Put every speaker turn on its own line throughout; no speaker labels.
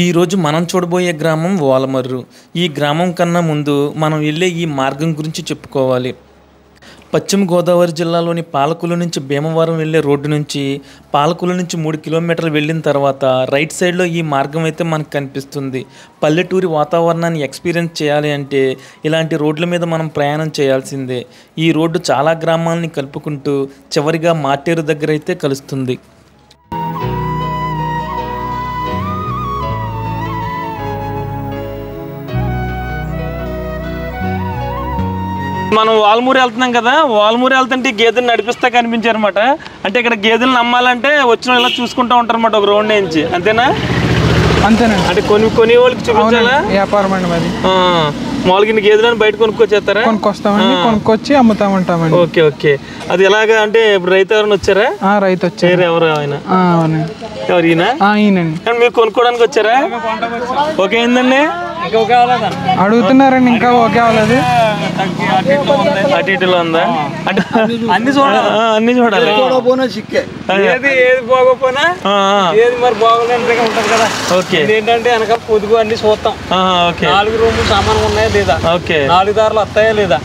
ఈరోజు మనం చూడబోయే గ్రామం ఓలమర్రు. ఈ గ్రామం కన్నా ముందు మనం వెళ్ళే ఈ మార్గం గురించి చెప్పుకోవాలి. పశ్చిమ గోదావరి జిల్లాలోని పాలకుల నుంచి భీమవరం వెళ్ళే రోడ్డు నుంచి పాలకుల నుంచి 3 కిలోమీటర్లు వెళ్ళిన తర్వాత రైట్ సైడ్లో ఈ మార్గం అయితే మనకు కనిపిస్తుంది. పల్లెటూరి వాతావరణాన్ని ఎక్స్పీరియన్స్ చేయాలి అంటే ఇలాంటి రోడ్ల మీద మనం ప్రయాణం చేయాల్సిందే. ఈ రోడ్డు చాలా గ్రామాలని కలుపుకుంటూ చివరిగా మార్టేరు దగ్గర అయితే కలుస్తుంది. మనం వాల్మూరు వెళ్తున్నాం కదా, వాల్మూరు వెళ్తుంటే గేదెలు నడిపిస్తా కనిపించారన్నమాట. అంటే ఇక్కడ గేదెలు నమ్మాలంటే వచ్చిన ఇలా చూసుకుంటూ ఉంటారన్నమాట ఒక రోడ్ నుంచి. అంతేనా?
అంతేనండి.
అంటే కొన్ని వాళ్ళకి చూపించాలా?
వ్యాపారం అండి మాది.
మామూలుగా గేదెలను బయట కొనుక్కొచ్చేస్తారా?
కొనుక్కొస్తామండి, కొనుక్కొచ్చి అమ్ముతామంటామండి.
Okay okay. అది ఎలాగా అంటే ఇప్పుడు రైతు ఎవరైనా వచ్చారా?
రైతు వచ్చారు.
ఎవరు ఆయన? ఎవరు ఈయన? ఈయనండి. మీరు కొనుక్కోవడానికి వచ్చారా? ఓకే అయిందండి.
అడుగుతున్నారండి, ఇంకా ఓకే అవ్వలేదు.
అటు ఇటులో ఉందా? అంటే అన్ని చూడాలి, అన్ని చూడాలి.
ఏది బాగోపోయినా ఏది మరి బాగోలేనిగా ఉంటది కదా.
ఓకే.
ఏంటంటే వెనక పొదుగు అన్ని చూస్తాం. 4 రూములు సామాన్లు ఉన్నాయా లేదా, 4 దారులు వస్తాయా లేదా,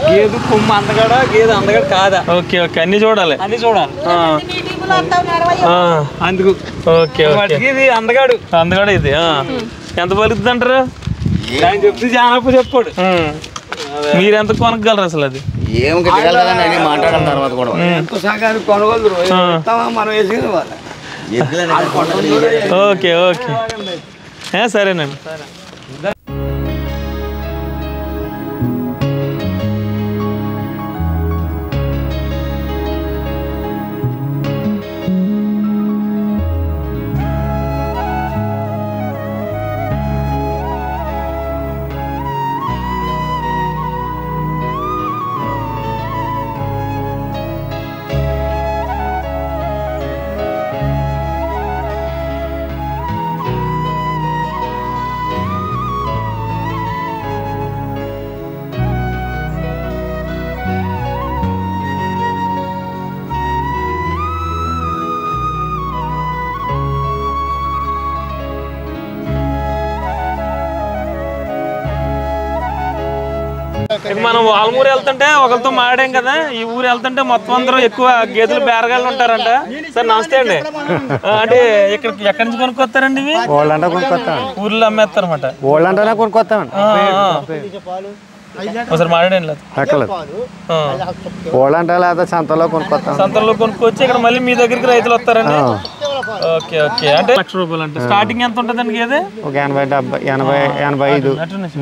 గేదె కొమ్ము అందగడ గేదె అందగడ కాదా.
Okay okay. అన్ని చూడాలి,
అన్ని చూడాలి.
అందుకు ఓకే.
ఇది అందగాడు.
అందగాడు. ఇది ఎంత పలుకుతుంది అంటారు?
చెప్తే జానప్పు చెప్పాడు.
మీరు ఎంత కొనగలరు అసలు? అది
మాట్లాడాలి తర్వాత కూడా
కొనగలరు మనం వేసుకునే
ఓకే ఓకే. సరేనండి. మనం వాల్మూరు వెళ్తుంటే ఒకరితో మాట్లాడాం కదా, ఈ ఊరు వెళ్తుంటే మొత్తం అందరూ ఎక్కువ గేదెలు బేరగాళ్ళు ఉంటారంట. సార్ నమస్తే అండి. అంటే ఇక్కడ ఎక్కడి నుంచి కొనుక్కొస్తారండి ఇవి? ఊర్లో అమ్మేస్తారు అనమాట. ఒకసారి మాట్లాడండి. సంతలో కొనుక్కొచ్చి ఇక్కడ మళ్ళీ మీ దగ్గరికి రైతులు వస్తారండి. Okay okay. అంటే 1,00,000 రూపాయలు అంటే స్టార్టింగ్ ఎంత ఉంటుందండి గేదె?
ఒక 80, 70, 80,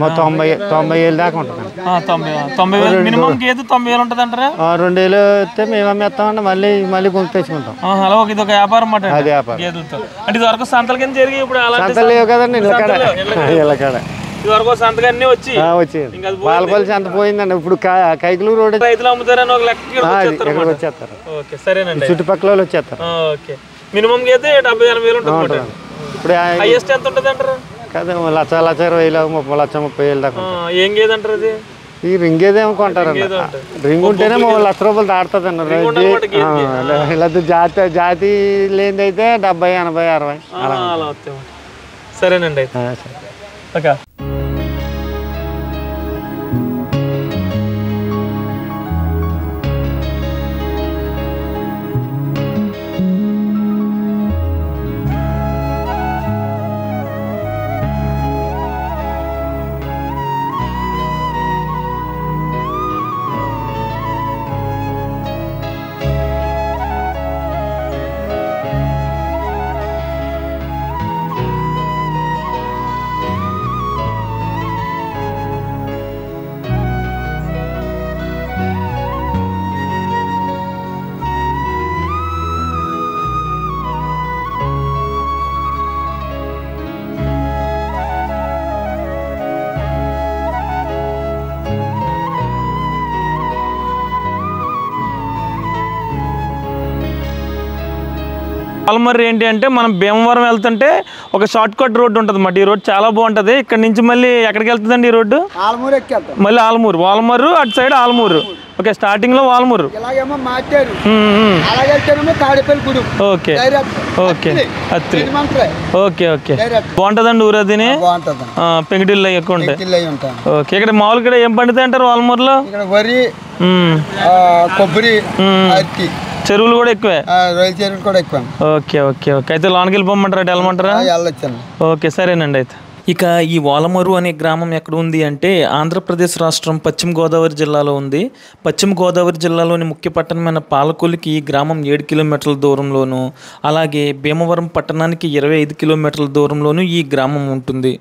85, 90 దాకా ఉంటుంది.
90,000 మినిమం గేదె 90,000 ఉంటుంది అంటారా?
2,000 ఇస్తే మేము అమ్మేస్తామండి. మళ్ళీ కొనుక్కు తెచ్చుకుంటాం.
అలా ఇది ఒక వ్యాపారం అన్నమాట గేదెలతో. అంటే ఇది వరకు సంతల కింద జరిగి ఇప్పుడు
సంతలు లేవు కదండి, ఇళ్ళకాడ
ఇదివరకు సంతగా అన్ని వచ్చి
పాలపల్లి సంత పోయిందండి. ఇప్పుడు కైకులు రోడ్
రైతులు అమ్ముతారని ఒక లెక్క
వచ్చేస్తారు.
ఓకే సరేనండి.
చుట్టుపక్కల వాళ్ళు వచ్చేస్తారు.
ఓకే. మినిమం అయితే 70,000-80,000 ఉంటుంది. ఇప్పుడు హైయెస్ట్ ఎంత ఉంటుంది అంటారు?
కదా 1,20,000, 30,000 దాకా.
ఏం గేదె అంటారు అది?
ఈ రింగ్ ఏదేమో కొంటారండి. రింగ్ ఉంటేనే 1,00,000 రూపాయలు దాడుతుంది అండి. లేకపోతే జాతి లేనిది అయితే 70, 80, 60
అలా వస్తాయి. సరేనండి అయితే. ఓకే. వాల్మర్రి ఏంటి అంటే మనం భీమవరం వెళ్తుంటే ఒక షార్ట్ కట్ రోడ్డు ఉంటుంది అన్నమాట. ఈ రోడ్ చాలా బాగుంటుంది. ఇక్కడ నుంచి మళ్ళీ ఎక్కడికి వెళ్తుందండి ఈ రోడ్డు? మళ్ళీ ఆల్మూరు, వాల్మర్రు అటు సైడ్ ఆల్మూరు. ఓకే, స్టార్టింగ్ లో Valmuru. Okay okay Atri. Okay okay బాగుంటుందండి ఊరు అది. పెంకుటిల్లు ఎక్కువ ఉంటాయి. ఓకే, ఇక్కడ మామూలు ఇక్కడ ఏం పండుతాయి అంటారు వాల్మూరులో?
వరి, కొబ్బరి,
చెరువులు కూడా ఎక్కువే.
చెరువులు కూడా ఎక్కువ.
ఓకే ఓకే ఓకే అయితే లోనికి వెళ్ళిపోమంటారా? వెళ్ళమంటారా? ఓకే సరేనండి. అయితే ఇక ఈ వాలమరు అనే గ్రామం ఎక్కడ ఉంది అంటే ఆంధ్రప్రదేశ్ రాష్ట్రం పశ్చిమ గోదావరి జిల్లాలో ఉంది. పశ్చిమ గోదావరి జిల్లాలోని ముఖ్య పట్టణమైన పాలకొల్లుకి ఈ గ్రామం 7 కిలోమీటర్ల దూరంలోను, అలాగే భీమవరం పట్టణానికి 25 కిలోమీటర్ల దూరంలోను ఈ గ్రామం ఉంటుంది.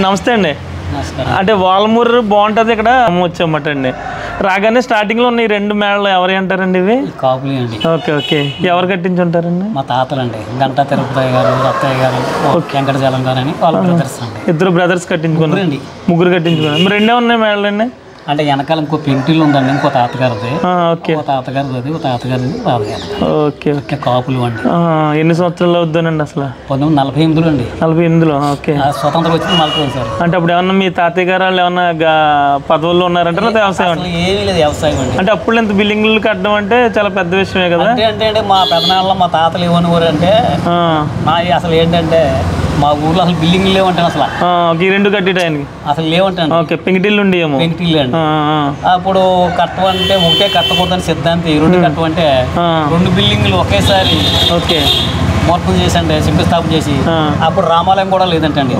నమస్తే అండి. అంటే వాల్మూరు బాగుంటుంది ఇక్కడ వచ్చామట అండి. రాగానే స్టార్టింగ్ లో ఉన్న ఈ 2 మేళలు ఎవరు అంటారండి? ఇవి
కాపులు అండి.
ఓకే ఓకే ఎవరు కట్టించి ఉంటారండి?
మా తాతలండి. గంటా తిరుపతి గారు, రత్తయ్య గారు, వెంకటజలం గారు అని వాళ్ళ బ్రదర్స్ అండి.
2 బ్రదర్స్ కట్టించుకున్నారండి. 3 కట్టించుకున్నారు. 2 ఉన్నాయి మేళలండి.
అంటే వెనకాల ఇంకో పెంకుటిల్లు ఉందండి. ఇంకో తాతగారిది, ఇంకో తాతగారిది, అది తాతగారిది, బావగారు.
ఓకే ఓకే
కాపులు అండి.
ఎన్ని సంవత్సరాలు అవుతానండి అసలు?
1948 అండి.
48లో. ఓకే,
స్వతంత్రం వచ్చింది 40 సార్.
అంటే అప్పుడు ఏమన్నా మీ తాతయ్య గారు వాళ్ళు ఏమన్నా పదవుల్లో ఉన్నారంటే వ్యవసాయం?
ఏమీ లేదు, వ్యవసాయం అండి.
అంటే అప్పుడు ఎంత బిల్డింగ్లు కట్టడం అంటే చాలా పెద్ద విషయమే కదా.
అంటే మా పెదనాళ్ళ మా తాతలు ఏమనేవారు అంటే అసలు ఏంటంటే మా ఊర్లో అసలు బిల్డింగ్లు లేవంటాను. అసలు
ఈ 2 కట్టేటానికి
అసలు లేవంటాను.
ఓకే, పెంకుటిల్లు ఉండి ఏమో.
పెంకుటిల్లు అండి. అప్పుడు కట్టమంటే ఒకటే కట్టకూడదని సిద్ధాంతి. 2 కట్టమంటే 2 బిల్డింగ్లు ఒకేసారి
ఓకే
మొత్తం చేసండి, శంకుస్థాపన చేసి. అప్పుడు రామాలయం కూడా లేదంటండి.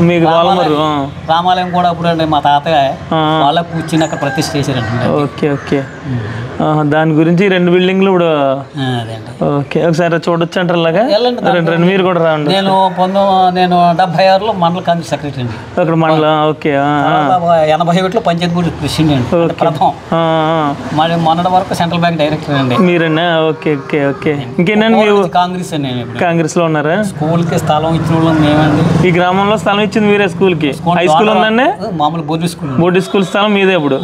రామాలయం కూడా అప్పుడు అండి మా తాతయ్య వాళ్ళ కూర్చుని అక్కడ ప్రతిష్ఠ చేశారండి.
ఓకే ఓకే దాని గురించి 2 బిల్డింగ్లు ఇప్పుడు. ఓకే, ఒకసారి చూడొచ్చు అంటారు అలాగా? రెండు మీరు కూడా రాండి.
నేను 76లో మండల కాంగ్రెస్ సెక్రటరీ అండి
అక్కడ మండలం. ఓకే,
81లో పంచాయతీ బోర్డు ప్రెసిడెంట్ అండి ప్రథమం. మరి మొన్నటి వరకు సెంట్రల్ బ్యాంక్ డైరెక్టర్ అండి.
మీరన్నా? ఓకే ఓకే ఓకే ఇంకేనండి?
కాంగ్రెస్ అండి.
కాంగ్రెస్ లో ఉన్నారా?
స్కూల్ కి స్థలం ఇచ్చిన వాళ్ళు మేమండి.
ఈ గ్రామంలో స్థలం ఇచ్చింది మీరే? స్కూల్ కి? హై స్కూల్ ఉందండి?
మామూలు బోర్డు స్కూల్.
బోర్డు స్కూల్ స్థలం మీదే ఇప్పుడు?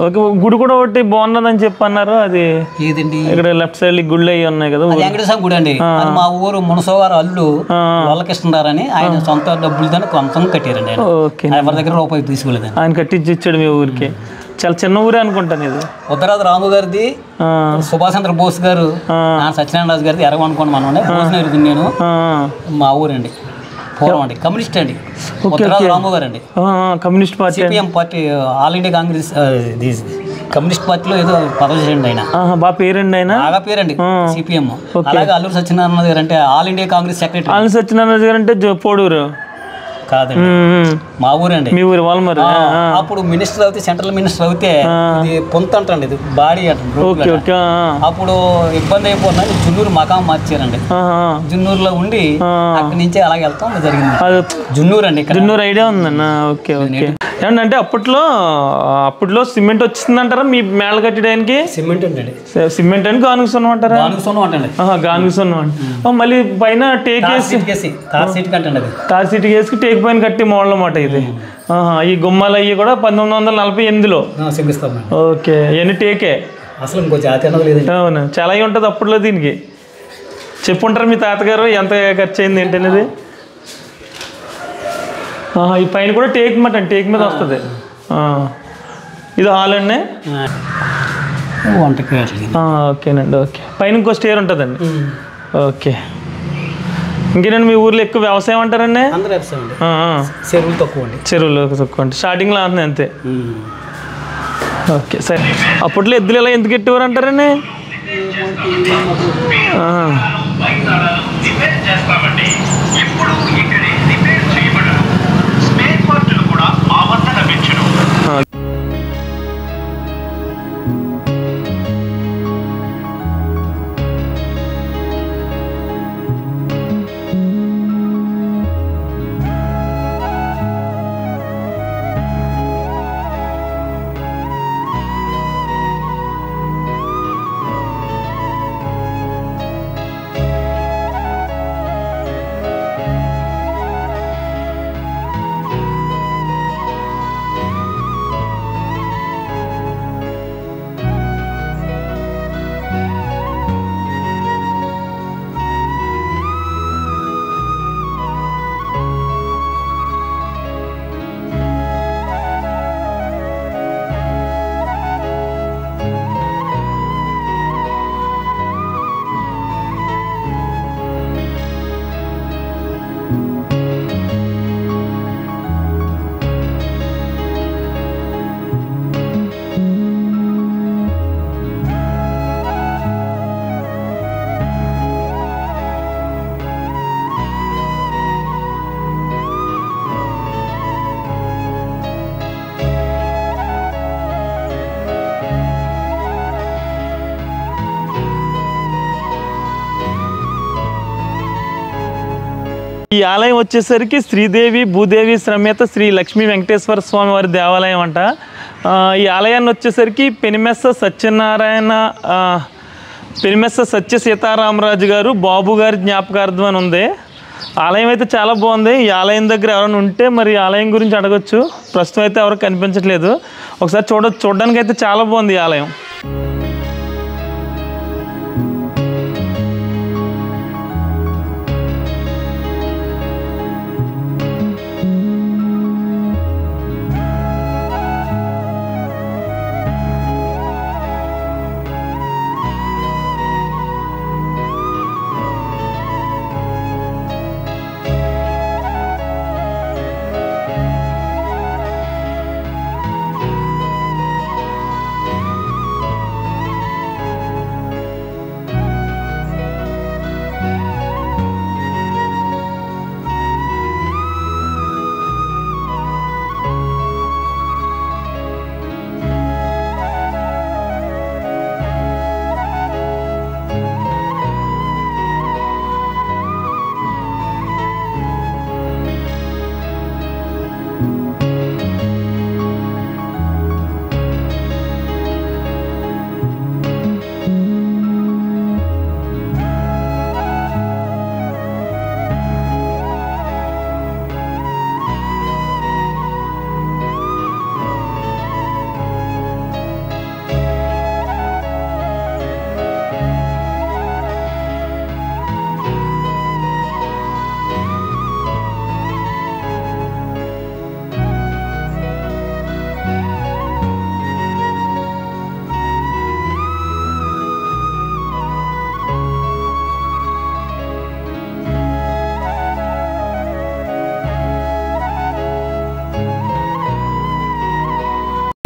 ఓకే, గుడి కూడా ఒకటి బాగున్నదని చెప్పన్నారు. అది ఏదండి? ఇక్కడ లెఫ్ట్ సైడ్ గుళ్ళు అయ్యి ఉన్నాయి కదా.
వెంకటేశ్వర గుడి అండి. మా ఊరు మునసోగారు అల్లు వల్లకృష్ణారని ఆయన సొంత డబ్బులతో కొంచెం కట్టారండి.
ఓకే,
ఎవరి దగ్గర రూపాయి తీసుకోలేదండి.
ఆయన కట్టించి ఇచ్చాడు మీ ఊరికి. చాలా చిన్న ఊరే అనుకుంటాను ఇది.
ఉత్తరాది రాము గారిది, సుభాష్ చంద్ర బోస్ గారు, సత్యనారాయణ రాజు గారిది ఎరగనుకోండి మనం భోజనం. నేను మా ఊరండి పూర్వం అండి కమ్యూనిస్ట్ అండి. ఉత్తరాది రాము గారు అండి
communist party,
CPM party, all India Congress communist పార్టీలో ఏదో పదవి చేయండి ఆయన.
బాగా పేరండి ఆయన.
బాగా పేరండి సిపిఎం. అలాగే అల్లూరు సత్యనారాయణ గారు అంటే all India Congress secretary.
Alluru Satyanarayana garu అంటే పోడూరు
కాదండి, మా ఊరండి.
మీ ఊరు వాల్మరు.
అప్పుడు మినిస్టర్ అవుతే, సెంట్రల్ మినిస్టర్ అవుతే ఇది పొంత అంటండి, ఇది బాడీ అంటారు. అప్పుడు ఇబ్బంది అయిపోయినా జున్నూరు మకాం మార్చారండి. జున్నూరులో ఉండి అక్కడి నుంచి అలాగే వెళ్తాం జరిగింది. జున్నూరు అండి.
జున్నూరు ఐడియా ఉందన్న. ఓకే ఓకే ఏమంటే అప్పట్లో సిమెంట్ వచ్చిందంటారా మీ మేళ కట్టడానికి?
సిమెంట్ అండి.
సిమెంట్ అని గానుగ సున్నం అంటారా? గానుగ సున్నం. మళ్ళీ పైన టేక్ వేసి తార్ సీట్ వేసి టేక్ పైన కట్టి మోడల్ అన్నమాట ఇది. ఈ గుమ్మాలు అయ్యి కూడా 1948లో. ఓకే, ఇవన్నీ టేకే
అసలు. ఇంకో జాతి అన్నది లేదు.
అవును, చాలా అయి ఉంటుంది అప్పట్లో. దీనికి చెప్పుంటారు మీ తాతగారు ఎంత ఖర్చు అయింది ఏంటనేది? ఈ పైన కూడా టేక్ మాట, టేక్ మీద వస్తుంది. ఇది హాల్ అండి. ఓకేనండి. ఓకే, పైన ఇంకో స్టేర్ ఉంటుందండి. ఓకే, ఇంకేనండి మీ ఊర్లో ఎక్కువ వ్యవసాయం అంటారండి?
చెరువులు తక్కువ అండి.
చెరువులు తక్కువ అంటే స్టార్టింగ్లో అంతే. ఓకే సరే. అప్పట్లో ఎద్దులు ఇలా ఎందుకు ఎట్టేవారు అంటారండి? ఈ ఆలయం వచ్చేసరికి శ్రీదేవి భూదేవి సమేత శ్రీ లక్ష్మీ వెంకటేశ్వర స్వామి వారి దేవాలయం అంట. ఈ ఆలయాన్ని వచ్చేసరికి పెనిమెస్స సత్య సీతారామరాజు గారు బాబు గారి జ్ఞాపకార్థం అని ఉంది. ఆలయం అయితే చాలా బాగుంది. ఈ ఆలయం దగ్గర ఎవరైనా ఉంటే మరి ఆలయం గురించి అడగచ్చు. ప్రస్తుతం అయితే ఎవరికి కనిపించట్లేదు. ఒకసారి చూడడానికి అయితే చాలా బాగుంది ఈ ఆలయం.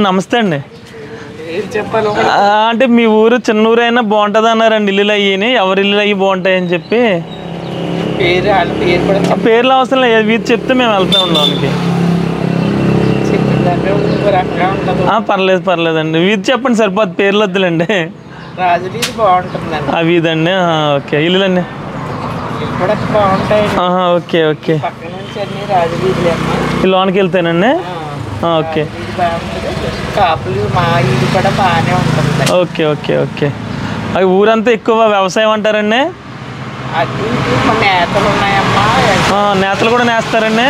నమస్తే అండి. అంటే మీ ఊరు చిన్న ఊరు అయినా బాగుంటుంది అన్నారండి. ఇల్లులు అయ్యి ఎవరి ఇల్లు అయ్యి బాగుంటాయని చెప్పి పేర్లు అవసరం లేదు, వీధి చెప్తే మేము వెళ్తా ఉండడానికి. పర్లేదండి, వీధి చెప్పండి సరిపోద్ది, పేర్లు వద్దులండి. ఆ వీధి అండి. ఓకే. ఇల్లులండి ఓకే ఓకే. లోనికి వెళ్తానండి. Okay okay okay okay. అవి ఊరంతా ఎక్కువ వ్యవసాయం అంటారండి. నేతలు కూడా నేస్తారండి.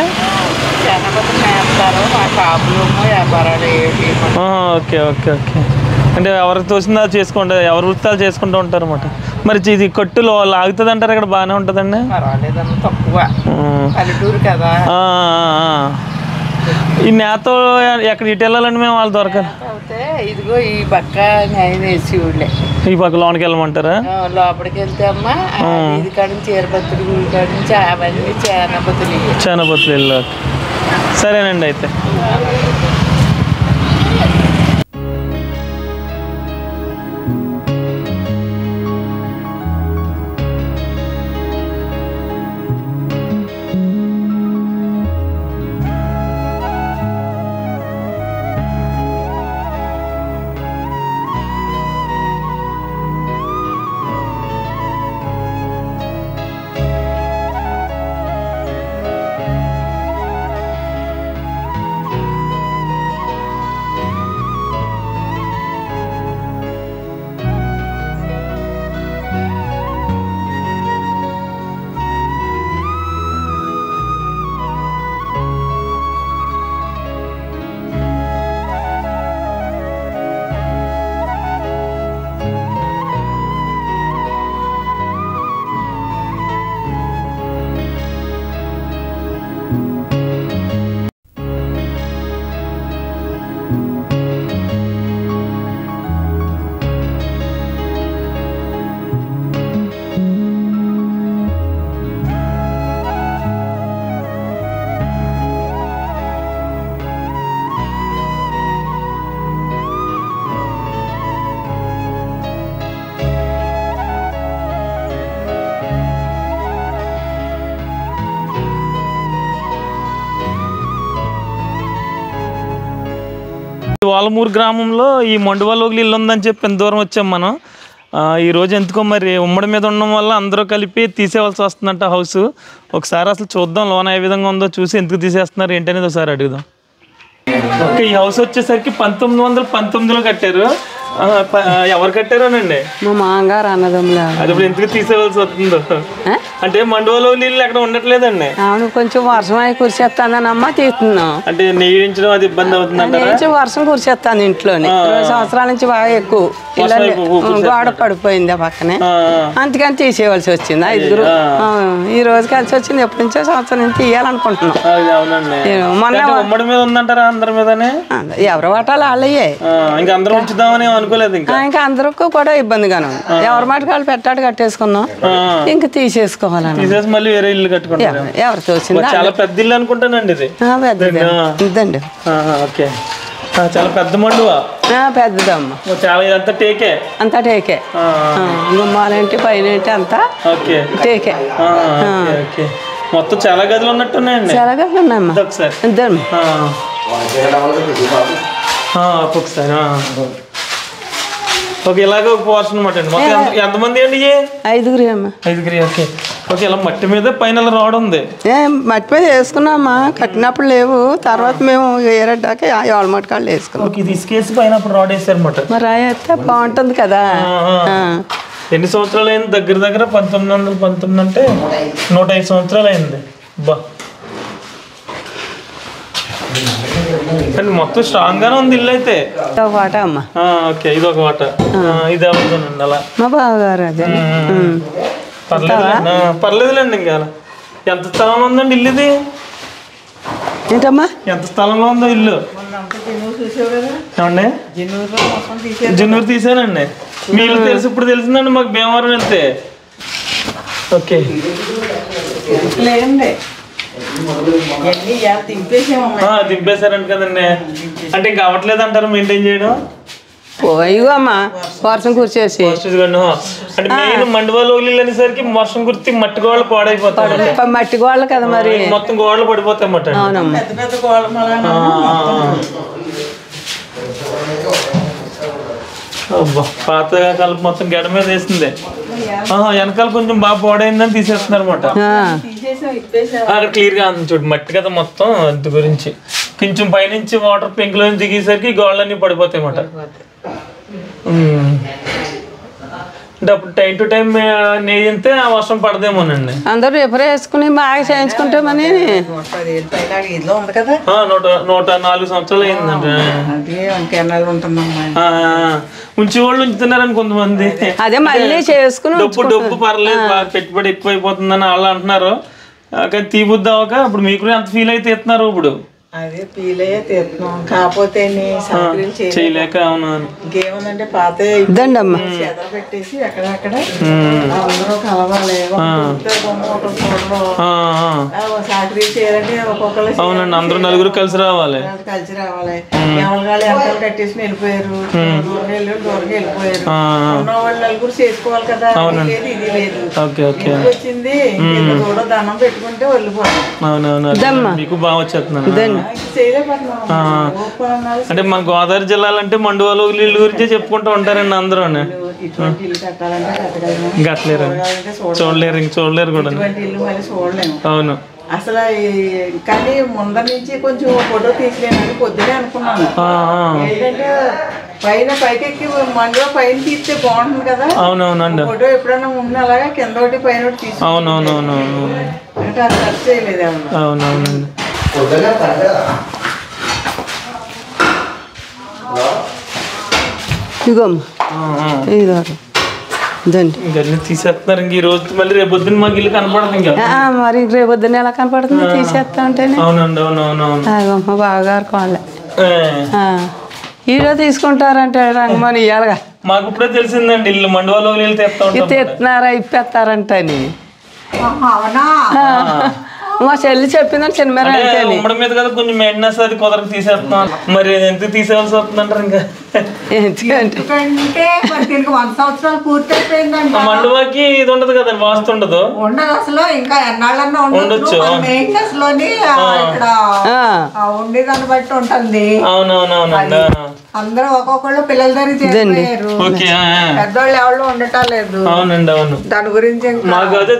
Okay okay okay. అంటే ఎవరికి తోచిందో చేసుకుంటారు, ఎవరు వృత్తాలు చేసుకుంటూ ఉంటారు అన్నమాట. మరి ఇది కొట్టులో లాగుతుంది అంటారు, ఇక్కడ బాగానే ఉంటుందండి. ఈ నేత ఎక్కడ ఇటు వెళ్ళాలండి మేము? వాళ్ళు దొరకాలి.
ఇదిగో ఈ పక్క
ఈ పక్క లోనికి వెళ్ళమంటారా?
లోపలికి వెళ్తే అమ్మా ఇది కాడి చీరపత్రులు గుడి కాడి నుంచి అవన్నీ
చానపత్రులు వెళ్ళి. సరేనండి అయితే. ఆలమూరు గ్రామంలో ఈ మండువాలోగులు ఇల్లు ఉందని చెప్పి ఎంత దూరం వచ్చాం మనం. ఈరోజు ఎందుకో మరి ఉమ్మడి మీద ఉండడం వల్ల అందరూ కలిపి తీసేవలసి వస్తుందంట హౌస్. ఒకసారి అసలు చూద్దాం లోన ఏ విధంగా ఉందో, చూసి ఎందుకు తీసేస్తున్నారు ఏంటనేది ఒకసారి అడుగుదాం. ఓకే, ఈ హౌస్ వచ్చేసరికి 1919లో కట్టారు. ఎవరు కట్టారోనండి?
మా మామగారు అన్నదమ్ములు.
అది ఇప్పుడు ఎందుకు తీసేవలసి వస్తుందో అంటే మండువాలోగులు ఇల్లు ఎక్కడ ఉండట్లేదండి.
అవును, కొంచెం వర్షం అయి కురిసేస్తానమ్మా తీస్తున్నాం.
అంటే నీడించడం అది ఇబ్బంది అవుతుంది.
వర్షం కురిసేస్తాను ఇంట్లోని 2 సంవత్సరాల నుంచి బాగా ఎక్కువ గోడ పడిపోయింది ఆ పక్కనే, అందుకని తీసేయవలసి వచ్చింది. 5గురు ఈ రోజు కలిసి వచ్చింది. ఎప్పటి నుంచో సంవత్సరం నుంచి తీయాలనుకుంటున్నాం. మొన్న
ఉమ్మడి మీద ఉందంటారా? అందరి మీదనే
ఎవరి వాటాలు వాళ్ళయ్యే.
ఇంకా అందరూ ఉంచుదామని అనుకోలేదు.
ఇంకా అందరికీ కూడా ఇబ్బందిగానే ఉంది. ఎవరి మాట వాళ్ళు పెట్టాడు కట్టేసుకున్నాం, ఇంకా తీసేసుకోవాలని
మళ్ళీ వేరే ఇల్లు కట్టుకుంటారు.
ఎవరికి వచ్చింది.
చాలా పెద్ద ఇల్లు అనుకుంటానండి ఇది.
పెద్దదండి.
ఓకే, చాలా పెద్ద మండువా.
పెద్దదమ్మా.
చాలా ఇదంతా టేకే.
అంతా టేకే. గుమ్మాలేంటి పైన ఏంటి అంతా టేకే.
మొత్తం చాలా గదులు ఉన్నట్టున్నాయండి.
చాలా గదులు ఉన్నాయమ్మా.
ఒకసారి
ఇద్దరు
ఒకసారి ఓకే, ఇలాగ ఒక పోర్షన్ అనమాట అండి. మొత్తం ఎంతమంది అండి?
5గురు అమ్మా.
5గురు. ఓకే ఓకే, ఇలా మట్టి మీద పైన రావడం ఉంది.
మట్టి మీద వేసుకున్నామా, కట్టినప్పుడు లేవు. తర్వాత మేము ఏరడ్డాక ఎవరి మట్టి కాళ్ళు వేసుకున్నాం.
ఇది ఇసుకేసి పైన అప్పుడు రాడ్ వేసారు అనమాట.
మరి అయితే బాగుంటుంది కదా.
ఎన్ని సంవత్సరాలు అయింది? దగ్గర దగ్గర 1919 అంటే 105 సంవత్సరాలు అయింది. బా, మొత్తం స్ట్రాంగ్ గానే ఉంది ఇల్లు అయితే.
ఒక వాట అమ్మా.
ఓకే, ఇది ఒక వాట. ఇది అవుతుందండి అలా.
మా బావగారు అదే.
పర్లేదులేండి. ఇంకా ఎంత స్థలంలో ఉందండి ఇల్లు ఇది?
ఏంటమ్మా?
ఎంత స్థలంలో ఉందో ఇల్లు? ఏమండి జున్నూరు తీసానండి. మీ ఇల్లు తెలుసు, ఇప్పుడు తెలిసిందండి మాకు భీమవరం వెళ్తే. ఓకే, దింపేశారంట కదండి. అంటే ఇంకా అవ్వట్లేదు అంటారు మెయింటైన్ చేయడం?
ఇగో అమ్మా వర్షం కురిచేసి.
అంటే మెయిన్ మండువాలోగులు ఇల్లు అనేసరికి వర్షం కురిసి మట్టి గోడలు పాడైపోతాయి.
మట్టి గోడలు కదా మరి,
మొత్తం గోడలు పడిపోతాయి అన్నమాట.
అవునమ్మా.
పాతగా కలిపి మొత్తం గడ మీద వేసిందే. వెనకాల కొంచెం బాగా పాడైందని తీసేస్తున్నారు అనమాట. అక్కడ క్లియర్ గా ఉంది చూడు, మట్టి కదా మొత్తం. అందు గురించి కొంచెం పైనుంచి వాటర్ పెంకులో దిగేసరికి గోడలన్నీ పడిపోతాయి అన్నమాట. అంటే అప్పుడు టైం టు టైం నేయితే ఆ వర్షం పడదేమోనండి.
అందరూ రిపేర్ వేసుకుని బాగా చేయించుకుంటామని.
104 సంవత్సరాలు అయిందండి. ఉంచేవాళ్ళు ఉంచుతున్నారని కొంతమంది.
అదే మళ్ళీ చేసుకుని
డబ్బు పర్లేదు, పెట్టుబడి ఎక్కువైపోతుందని వాళ్ళు అంటున్నారు. కానీ తీబుద్ది అవ్వక ఇప్పుడు మీకు ఎంత ఫీల్ అయితే ఇస్తున్నారు ఇప్పుడు.
అదే ఫీల్ అయ్యే తీస్తున్నాం. కాకపోతే
చేయలేక. అవును,
ఇంకేముందంటే పాత చెదలు పెట్టేసి అక్కడక్కడ అందరూ కలవాలి. సాకరీ చేయాలంటే ఒక్కొక్కరు.
అవునండి, అందరూ నలుగురు కలిసి రావాలి.
ఎవరి వెనకాల కట్టేసి వెళ్ళిపోయారు. దూరంగా వెళ్ళిపోయారు. ఉన్న వాళ్ళు నలుగురు చేసుకోవాలి కదా. లేదు ఇది లేదు. వచ్చింది కూడా దండం పెట్టుకుంటే వెళ్ళిపోతాం.
అవునవును, మీకు బాగా వచ్చేస్తున్నాను. అంటే మన గోదావరి జిల్లాలంటే మండువాలోగులు ఇల్లు గురించే చెప్పుకుంటూ ఉంటారండి అందరూ. గట్లేరు, చూడలేరు, ఇంక చూడలేరు కూడా. అవును,
అసలు కానీ ముందర నుంచి కొంచెం ఫోటో తీసిలేనని పొద్దునే అనుకున్నాను. ఏంటంటే పైకెక్కి మండులో పైన తీస్తే బాగుంటుంది కదా.
అవునవునండి,
ఫోటో ఎప్పుడైనా ముందు అలాగా కింద ఒకటి పైన ఒకటి తీసి.
అవునవునవును,
అంటే అది ఖర్చు చేయలేదు.
అవునవునండి. తీసేస్తున్నారు. ఇంక ఈ రోజు మళ్ళీ రేపు పొద్దున్న మాకు ఇల్లు కనపడదు. ఇంకా
మరి రేపు పొద్దున్న ఎలా కనపడుతుంది? తీసేస్తా ఉంటేనే.
అవునండి, అవునవునవును.
మా బావగారు కోళ్ళ ఈరోజు తీసుకుంటారంటే రంగమని ఇయ్యాలిగా.
మాకు ఇప్పుడే తెలిసిందండి ఇల్లు మండువాలోగులు ఇల్లు తెస్తున్నారా
ఇప్పేస్తారంట అని. మా చెల్లి చెప్పిందని సినిమా
ఉమ్మడి మీద కదా కొంచెం మెయింటెనెన్స్ అది కుదరకు తీసేస్తున్నాం, మరి ఎందుకు తీసేవాల్సి వస్తుందంటారు ఇంకా?
ఎందుకంటే
మరి దీనికి 100 సంవత్సరాలు పూర్తి అయిపోయిందండి.
మండువాకి ఇది ఉండదు కదండి, వాస్తు ఉండదు
అసలు ఇంకా ఎన్నాళ్ళన్నా ఉండొచ్చు. మెయింటెనెన్స్ లోని ఇక్కడ ఉండేదాన్ని బట్టి ఉంటుంది.
అవునవునవునండి.
అందరూ ఒక్కొక్కళ్ళు పిల్లల దగ్గర చేరిపోయారు, పెద్దవాళ్ళు ఎవరు ఉండటం లేదు.
అవునండి అవును.
దాని గురించి
మాకు అదే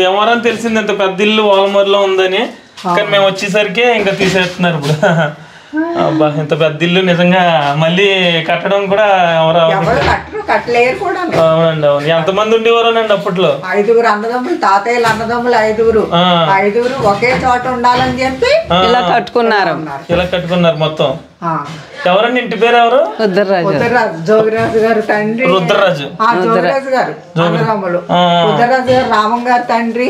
భీమవరం తెలిసింది ఇంత పెద్ద ఇల్లు వాల్మూరులో ఉందని, కానీ మేము వచ్చేసరికి ఇంకా తీసేస్తున్నారు ఇప్పుడు. అబ్బా ఇంత పెద్ద ఇల్లు నిజంగా మళ్ళీ కట్టడం కూడా
కట్టలేరు కూడా.
అవునండి అవును. ఎంతమంది ఉండేవారోనండి అప్పట్లో?
5 అన్నదమ్ములు, తాతయ్యలు అన్నదమ్ములు 5 ఒకే చోట ఉండాలని చెప్పి
ఇలా కట్టుకున్నారు.
ఇలా కట్టుకున్నారు మొత్తం. ఎవరండి ఇంటి పేరు ఎవరు?
జోగిరాజు గారు తండ్రి.
రుద్రరాజు.
జోగిరాజు గారు అన్నదమ్ములు. రుద్రరాజు గారు రామం గారు తండ్రి.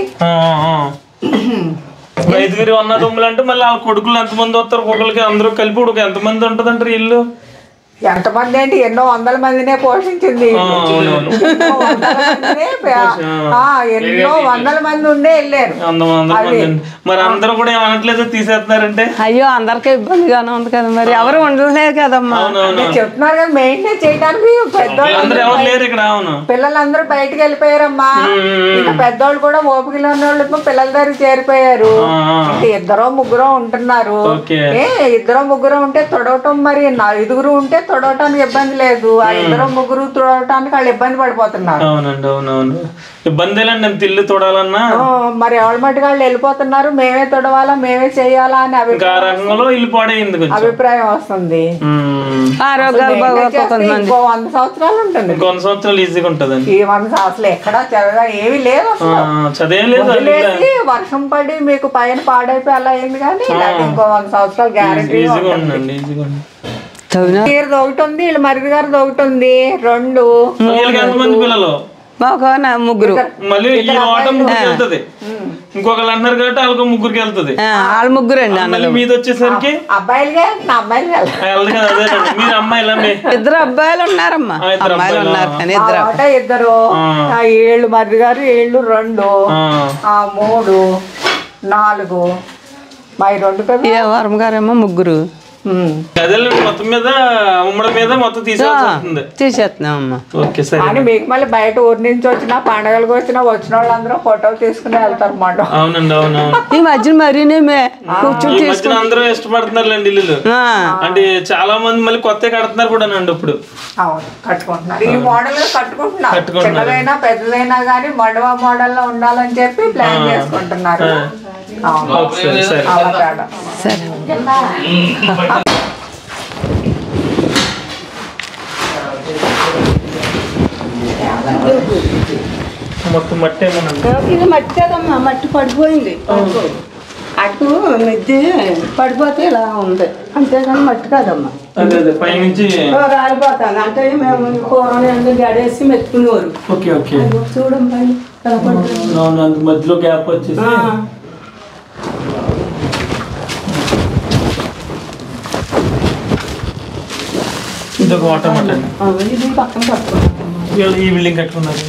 5 అన్నదమ్ములు అంటే మళ్ళీ వాళ్ళ కొడుకులు ఎంతమంది వస్తారు? ఒక్కొక్కరికి అందరూ కలిపి ఎంతమంది ఉంటదంటారు ఇల్లు?
ఎంతమంది అంటే ఎన్నో వందల మందినే పోషించింది. ఎన్నో వందల మంది ఉండే వెళ్ళారు.
మరి అందరూ కూడా ఏమనట్లేదు తీసేస్తున్నారంటే?
అయ్యో అందరికీ ఇబ్బందిగానే ఉంది కదా, మరి ఎవరు ఉండలేదు కదమ్మా.
చెప్తున్నారు కదా మెయింటైన్ చేయడానికి పెద్దోళ్ళు పిల్లలందరూ బయటకు వెళ్ళిపోయారమ్మా. ఇంకా పెద్దోళ్ళు కూడా ఓపికలో ఉన్న వాళ్ళు పిల్లల దగ్గర చేరిపోయారు. ఇంకా 2-3 ఉంటున్నారు. 2-3 ఉంటే తొడవటం, మరి 5 ఉంటే తొడవటానికి ఇబ్బంది లేదు. 2-3 తొడవటానికి వాళ్ళు ఇబ్బంది పడిపోతున్నారు.
అవునండి అవునవును. ఇబ్బంది ఇల్లు తొడాలన్నా
మరి ఎవరి మట్టుకు వాళ్ళు వెళ్ళిపోతున్నారు. మేమే తొడవాలా, మేమే చెయ్యాలా అని అభిప్రాయం వస్తుంది.
ఆరోగ్యాలు
100 సంవత్సరాలు ఉంటుంది.
100 సంవత్సరాలు ఈజీగా ఉంటుంది.
ఈ 100 అసలు ఎక్కడా చదవగా ఏమి లేదు. వదిలేసి వర్షం పడి మీకు పైన పాడైపోయి అలా అయింది, కానీ ఇంకో 100 సంవత్సరాలు గ్యారెంటీ. ఒకటి ఉంది, వీళ్ళ మరిది గారిది ఒకటి ఉంది. 2
పిల్లలు
మాకు 3.
మళ్ళీ ఇంకొకళ్ళు అంటున్నారు కాబట్టి వాళ్ళకి 3కి వెళ్తుంది.
వాళ్ళు 3 అండి.
మీద వచ్చేసరికి
అబ్బాయిలుగా
మీరు అమ్మాయిలండి?
2 అబ్బాయిలు ఉన్నారమ్మా. అమ్మాయిలు ఉన్నారు కానీ
2. ఏళ్ళు మరిది గారు, 2, 3, 4 మా 2 కదా.
వరం గారేమో 3.
మొత్తం మీద ఉమ్మడి మీద మొత్తం
తీసేస్తున్నామమ్మా.
కానీ మీకు మళ్ళీ బయట ఊరి నుంచి వచ్చినా, పండగలకు వచ్చిన వాళ్ళందరూ ఫోటోలు తీసుకుని వెళ్తారు మాట.
అవునండి అవునవును.
ఈ మధ్యన మరీ కూర్చొని
అందరూ ఇష్టపడుతున్నారులేండి ఇల్లు. అంటే చాలా మంది మళ్ళీ కొత్త కడుతున్నారు కూడా అండి ఇప్పుడు.
అవును కట్టుకుంటున్నారు. ఈ మోడల్ కట్టుకుంటున్నారు. చిన్నదైనా పెద్దదైనా కానీ మండవా మోడల్ లో ఉండాలని చెప్పి ప్లాన్ చేసుకుంటున్నారు.
సరే
మొత్తం మట్టి
ఇది మట్టి కదమ్మా, మట్టి పడిపోయింది. అటు మిద్ది పడిపోతే ఇలా ఉంది, అంతేగాని మట్టి కాదమ్మా.
పైనుంచి
రాలిపోతాను అంటే మేము కూరని గడేసి మెత్తుకునేవారు. చూడమ్మా
మధ్యలో గ్యాప్ వచ్చేసి ఇదొక ఈ బిల్డింగ్ కట్టుకున్నారు.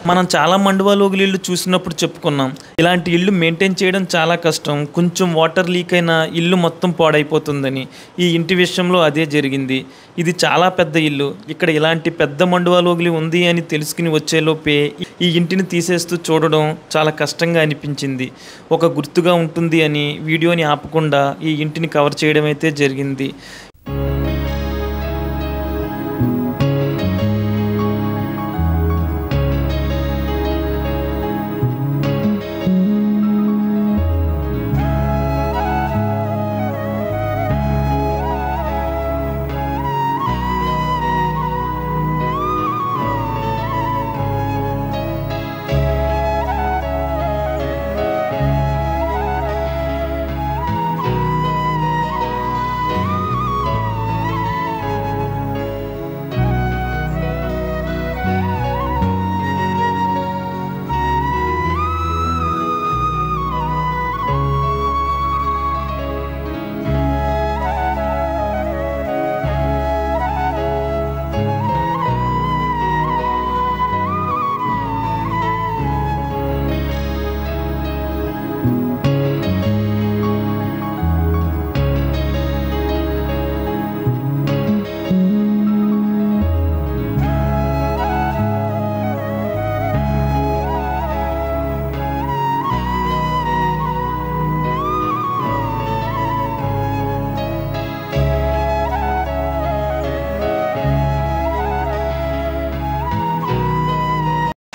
మనం చాలా మండువాలోగుల ఇల్లు చూసినప్పుడు చెప్పుకున్నాం, ఇలాంటి ఇల్లు మెయింటైన్ చేయడం చాలా కష్టం, కొంచెం వాటర్ లీక్ అయినా ఇల్లు మొత్తం పాడైపోతుందని. ఈ ఇంటి విషయంలో అదే జరిగింది. ఇది చాలా పెద్ద ఇల్లు. ఇక్కడ ఇలాంటి పెద్ద మండువాలోగులి ఉంది అని తెలుసుకుని వచ్చేలోపే ఈ ఇంటిని తీసేస్తూ చూడడం చాలా కష్టంగా అనిపించింది. ఒక గుర్తుగా ఉంటుంది అని వీడియోని ఆపకుండా ఈ ఇంటిని కవర్ చేయడం అయితే జరిగింది.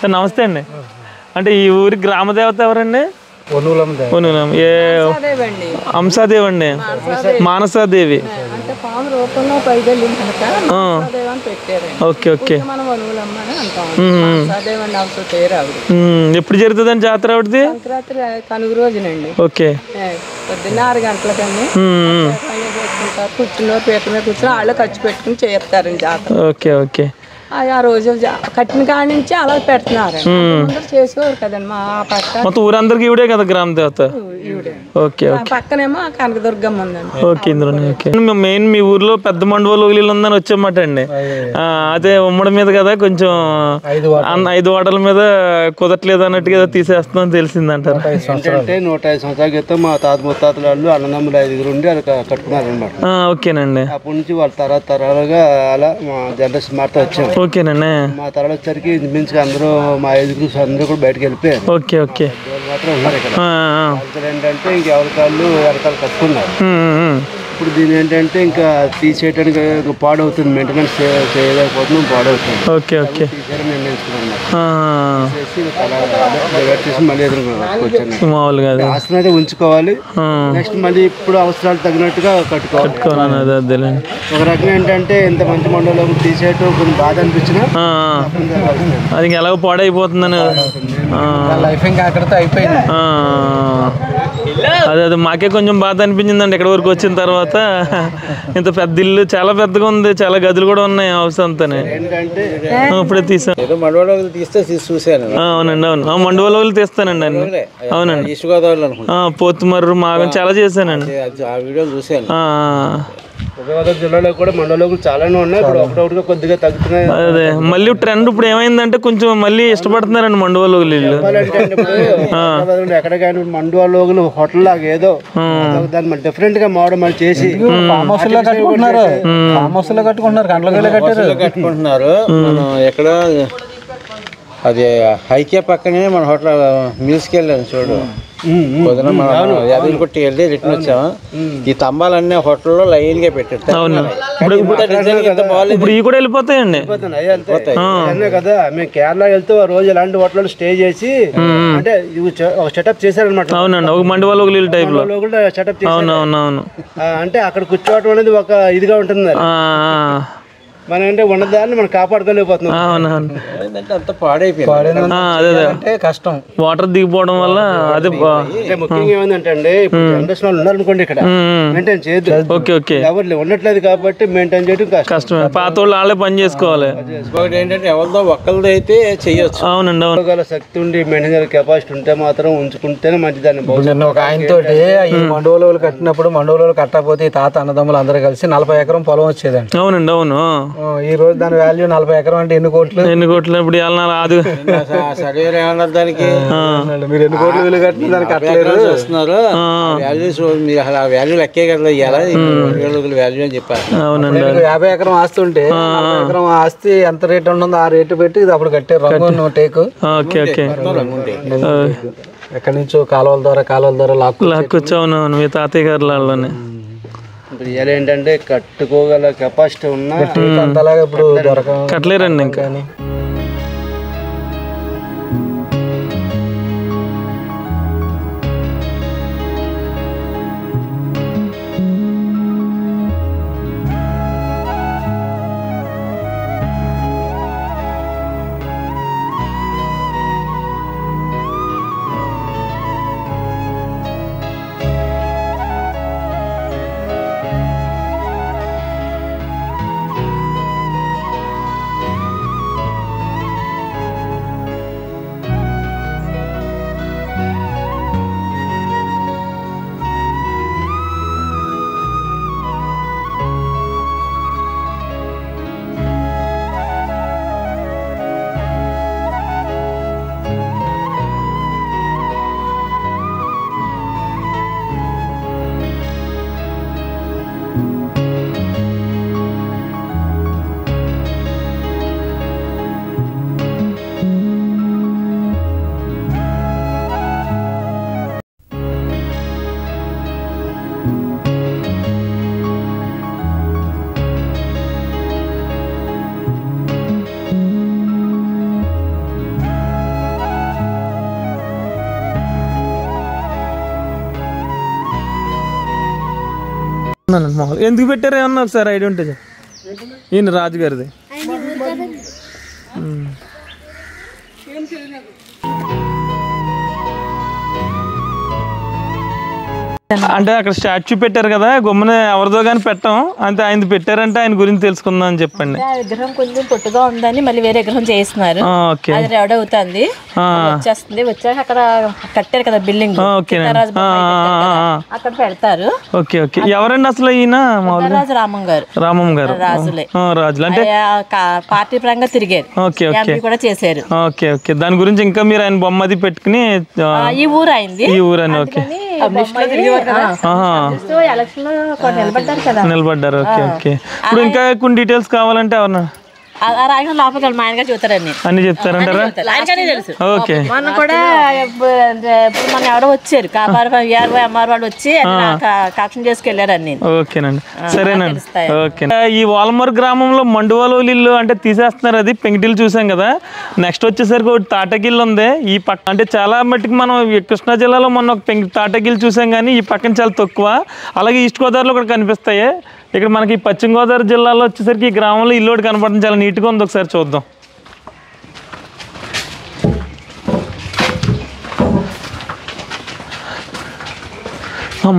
సార్ నమస్తే అండి. అంటే ఈ ఊరి గ్రామ దేవత ఎవరండి? ఏ అంశాదేవి అండి, మానసాదేవి. Okay okay. ఎప్పుడు జరుగుతుందండి జాతర ఆవిడది?
కనుగ రోజునండి.
ఓకే.
పొద్దున్న 6 గంటలకండి కూర్చున్నారు, పీట మీద కూర్చుని వాళ్ళు ఖర్చు పెట్టుకుని చేస్తారండి జాతర.
Okay okay.
ఆ రోజు కట్టిన కాడి నుంచి అలా పెడుతున్నారు, చేసుకోరు కదండి మా పక్క.
మొత్తం ఊరందరికి ఈవిడే కదా గ్రామ దేవత? Okay okay.
పక్కనేమో కనకదుర్గమ్మ ఉందండి.
ఓకే ఇందులోనే. ఓకే. మెయిన్ మీ ఊర్లో పెద్ద మండవాళ్ళు ఉందని వచ్చామాట అండి. అదే ఉమ్మడి మీద కదా కొంచెం 5 వాటల మీద కుదరట్లేదు అన్నట్టుగా తీసేస్తున్నాం తెలిసిందంటారు.
ఏంటంటే 105 సంవత్సరాల క్రితం మా తాత ముత్తాతల వాళ్ళు అన్నదమ్ములు 5 ఉండి అది కట్టుకున్నారు అనమాట.
ఓకేనండి.
అప్పటి నుంచి వాళ్ళ తరాలుగా అలా మా జనరేషన్ మారుతూ వచ్చాం.
ఓకేనండి.
మా తరాలు వచ్చరికి ఇంచుమించుగా అందరూ మా 5 గ్రూప్స్ అందరూ కూడా బయటకు వెళ్ళిపోయారు.
Okay okay.
మాత్రం ఉన్నారు ఇక్కడ. ఏంటంటే ఇంకెవరి కాళ్ళు వెనకాల కట్టుకున్నారు. ఇప్పుడు దీని ఏంటంటే ఇంకా తీసేయడానికి పాడవుతుంది, మెయింటెనెన్స్ చేయలేకపోతున్నాం, పాడవుతుంది.
Okay okay. మామూలుగా
ఆస్తిని అయితే ఉంచుకోవాలి. నెక్స్ట్ మళ్ళీ ఇప్పుడు అవసరాలు తగినట్టుగా కట్టుకోవాలి. ఒక రకంగా ఏంటంటే ఎంత మంచి మండలం తీసేయటం కొంచెం బాధ అనిపించినా
అది ఎలాగో పాడైపోతుందని
లైఫ్ ఇంకా అక్కడితో అయిపోయింది.
అదే మాకే కొంచెం బాధ అనిపించిందండి ఇక్కడ వరకు వచ్చిన తర్వాత. ఇంత పెద్ద ఇల్లు, చాలా పెద్దగా ఉంది, చాలా గదులు కూడా ఉన్నాయి హౌస్ అంతానే. ఇప్పుడే తీసాను. అవునండి అవును, మండువలోళ్ళు తీస్తానండి అన్ని. అవునండి, పోతుమర్రు మాగం చాలా చేశానండి.
గోదావరి జిల్లాలో కూడా మండలాలు చాలానే ఉన్నాయి. ఇప్పుడు ఒకటొకటిగా కొద్దిగా తగ్గుతున్నాయి.
అదే మళ్ళీ ట్రెండ్ ఇప్పుడు ఏమైందంటే కొంచెం మళ్ళీ ఇష్టపడుతున్నారండి మండువలోగులు ఇల్లు.
ఎక్కడికైనా మండువలోగులు హోటల్ లాగా ఏదో దాన్ని డిఫరెంట్ గా మోడల్ చేసి
ఫామ్ హౌస్ లో కట్టుకుంటున్నారు,
కట్టుకుంటున్నారు. మనం ఎక్కడ అది హైకే పక్కనే మన హోటల్ మీల్స్కి వెళ్ళాను చూడు. పొద్దున మనం యాదగిరి కొట్టి వెళ్ళి రిటర్న్ వచ్చాము. ఈ స్తంభాలన్నీ హోటల్లో లైన్ గా పెట్టారు.
ఇప్పుడు ఇవి కూడా వెళ్ళిపోతాయండి
కదా. మేము కేరళ వెళ్తూ ఆ రోజు ఇలాంటి హోటల్ స్టే చేసి అంటే ఒక సెటప్ చేశారనమాట.
అవునండి, ఒక మండువలోగులు టైప్ లో
సెటప్ చేశారు. అంటే అక్కడ కూర్చోవడం అనేది ఒక ఇదిగా ఉంటుంది. మనం అంటే ఉన్నదాన్ని మనం కాపాడుకోలేకపోతున్నాం.
అంత పాడైపోయింది,
కష్టం.
వాటర్ దిగిపోవడం వల్ల అదే
ముఖ్యంగా ఏమైందంటే అండి, ఇప్పుడు జనరేషన్ వాళ్ళు ఉన్నారనుకోండి ఇక్కడ మెయింటైన్ చేయొద్దు.
Okay okay.
ఎవరు ఉండట్లేదు కాబట్టి మెయింటైన్ చేయడం
కష్టమే. పాత వాళ్ళు వాళ్ళే పని చేసుకోవాలి.
ఏంటంటే ఎవరిదో ఒక్కరిది అయితే చెయ్యొచ్చు.
అవునండి అవును.
శక్తి ఉండి మెయింటైన్ కెపాసిటీ ఉంటే మాత్రం ఉంచుకుంటేనే మంచిదాన్ని.
నిన్న ఒక ఆయన తోటి ఈ మండవలోలు కట్టినప్పుడు మండవలోలు కట్టకపోతే ఈ తాత అన్నదమ్ములు అందరూ కలిసి 40 ఎకరం పొలం వచ్చేదండి.
అవునండి అవును.
ఈ రోజు దాని వాల్యూ 40 ఎకరం అంటే ఎన్ని కోట్లు?
ఇప్పుడు
దానికి
మీరు ఎన్ని కోట్లు విలువ కట్టిన దానికి కట్టలేరు
వస్తున్నారు. మీరు అసలు ఆ వాల్యూ లెక్కే కదా వాల్యూ అని చెప్పారు.
అవునండి.
50 ఎకరం ఆస్తి ఉంటే 40 ఎకరం ఆస్తి ఎంత రేట్ ఉంటుందో ఆ రేటు పెట్టి ఇది అప్పుడు కట్టారు. రంగు టేకు.
Okay okay.
ఎక్కడి నుంచో కాలువల ద్వారా
లాక్కొచ్చు. అవునవును, మీ తాతయ్య గారు వాళ్ళని.
ఏంటంటే కట్టుకోగల కెపాసిటీ ఉన్నా
అంతలాగా ఇప్పుడు
కట్టలేరండి ఇంకా. మామూలు ఎందుకు పెట్టారు ఏమన్నా ఒకసారి ఐడియా ఉంటుంది. ఈయన రాజుగారిది. అంటే అక్కడ స్టాచ్యూ పెట్టారు కదా, గమ్మున ఎవరిదో కానీ పెట్టాం అంతే. ఆయన పెట్టారంటే ఆయన గురించి తెలుసుకుందాం అని చెప్పండి.
విగ్రహం కొంచెం పొట్టుగా ఉందని మళ్ళీ వేరే విగ్రహం చేస్తున్నారు. అది రెడీ అవుతుంది, వచ్చేస్తుంది. వచ్చాక అక్కడ కట్టారు కదా బిల్డింగ్, అక్కడ పెడతారు.
Okay okay. ఎవరండి అసలు ఈయన?
రామం గారు.
రామం గారు
రాజులే.
రాజులు అంటే
పార్టీ పరంగా తిరిగారు.
ఓకే ఓకే
కూడా చేశారు.
Okay okay. దాని గురించి ఇంకా మీరు ఆయన బొమ్మ అది పెట్టుకుని
ఈ ఊరు అయింది.
ఈ ఊరు అని. ఓకే నిలబడ్డారు. Okay okay. ఇప్పుడు ఇంకా కొన్ని డీటెయిల్స్ కావాలంటే ఎవరన్నా
లోపలికి మా ఆయన చూస్తారని
అన్ని చెప్తారంటారా?
తెలుసు.
ఓకే.
మొన్న కూడా మన ఎవరో వచ్చారు ఎంఆర్ వాళ్ళు వచ్చి కలెక్షన్ చేసుకెళ్ళారు అన్ని.
ఓకేనండి, సరేనండి. ఓకే. ఈ వాల్మర్ గ్రామంలో మండువాలోలు ఇల్లు అంటే తీసేస్తున్నారు, అది పెంకిటిల్లు చూసాం కదా. నెక్స్ట్ వచ్చేసరికి ఒకటి తాటగిల్లు ఉంది ఈ పక్క. అంటే చాలా మట్టుకు మనం కృష్ణా జిల్లాలో మొన్న ఒక తాటగిల్లు చూసాం, కానీ ఈ పక్కన చాలా తక్కువ. అలాగే ఈస్ట్ గోదావరిలో కూడా కనిపిస్తాయి. ఇక్కడ మనకి పశ్చిమ గోదావరి జిల్లాలో వచ్చేసరికి ఈ గ్రామంలో ఇల్లు ఒకటి కనపడడం చాలా నీట్గా ఉంది. ఒకసారి చూద్దాం.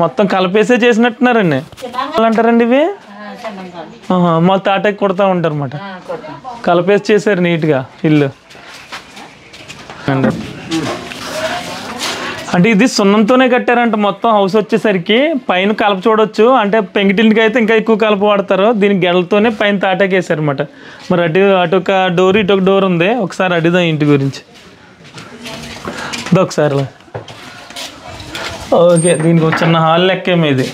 మొత్తం కలిపేసే చేసినట్టున్నారండి. అంటారండి ఇవి మా తాటకి కొడతా ఉంటారు అన్నమాట. కలిపేసి చేశారు నీట్గా ఇల్లు. అంటే ఇది సున్నంతోనే కట్టారంట మొత్తం హౌస్ వచ్చేసరికి. పైన కలప చూడొచ్చు, అంటే పెంకిటిల్లికి అయితే ఇంకా ఎక్కువ కలప వాడతారు. దీనికి గెడలతోనే పైన తాటాకి వేసారు అనమాట. మరి అటు ఒక డోర్ ఇటు ఒక డోర్ ఉంది. ఒకసారి అడిదా ఇంటి గురించి ఒకసారి. ఓకే, దీనికి ఒక చిన్న హాల్ లెక్కేమో ఇది.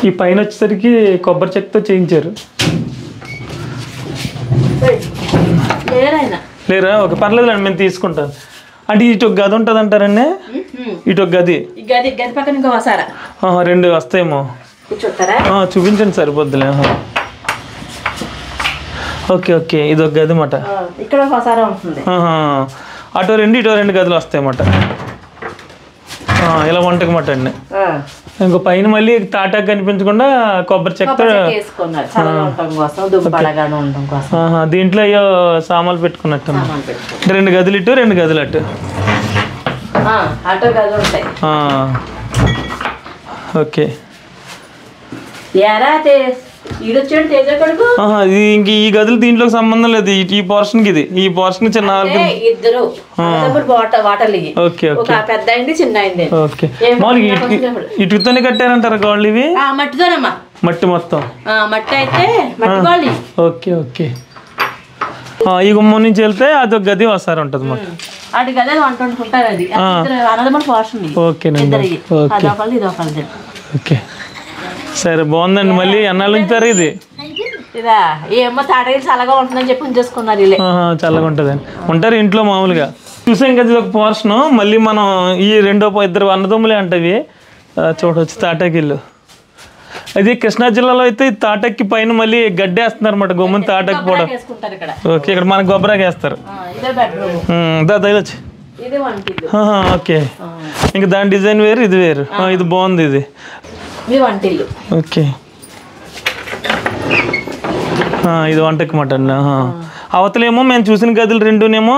ఈ పైన వచ్చేసరికి కొబ్బరి చెక్కతో చేయించారు. లేరా? ఓకే, పర్లేదులేండి, మేము తీసుకుంటాను. అంటే ఇటు ఒక గది ఉంటుంది అంటారండి? ఇటు ఒక గది, రెండు వస్తాయేమో. చూపించండి, సరిపోద్దులే. ఓకే ఓకే, ఇది ఒక గది అన్నమాట. అటు రెండు ఇటు రెండు గదులు వస్తాయి అన్నమాట. ఇలా వంటకి మాట అండి. ఇంకో పైన మళ్ళీ తాటాకు కనిపించకుండా కొబ్బరి చెక్క దీంట్లో అయ్యో సామాన్లు పెట్టుకున్నట్టు. రెండు గదులు ఇటు రెండు గదులు అటు. ఓకే. ఇంక ఈ గదులు దీంట్లోకి సంబంధం లేదు. ఈ పోర్షన్ కి ఈ పోర్షన్ చిన్న. Okay okay okay. ఇటుతోనే కట్టారంటారా గోళ్ళు ఇవి? మట్టి మొత్తం. Okay okay. ఈ గుమ్మం నుంచి వెళ్తే అదొక గది ఒకసారి ఉంటుంది అన్నమాట. ఓకేనండి. ఓకే సరే, బాగుందండి. మళ్ళీ ఎన్నాళ్ళు ఉంచుతారు ఇది?
చల్లగా ఉంటుందని చెప్పి ఉంచేసుకున్నారు.
చల్లగా ఉంటుందండి. ఉంటారు ఇంట్లో మామూలుగా. చూసాం కదా, ఇది ఒక పోర్షను. మళ్ళీ మనం ఈ ఇద్దరు అన్నదమ్ములే అంటవి చూడవచ్చు. తాటాకిల్లు అది కృష్ణా జిల్లాలో అయితే ఈ తాటక్కి పైన మళ్ళీ గడ్డేస్తున్నారు అన్నమాట. గమ్మున తాటకి కూడా. ఓకే, ఇక్కడ మనకు గొబ్బరాకి వేస్తారు. ఓకే, ఇంకా దాని డిజైన్ వేరు, ఇది వేరు. ఇది బాగుంది. ఇది ఓకే. ఇది వంటకి మటన్. అవతలేమో మేము చూసిన గదులు రెండునేమో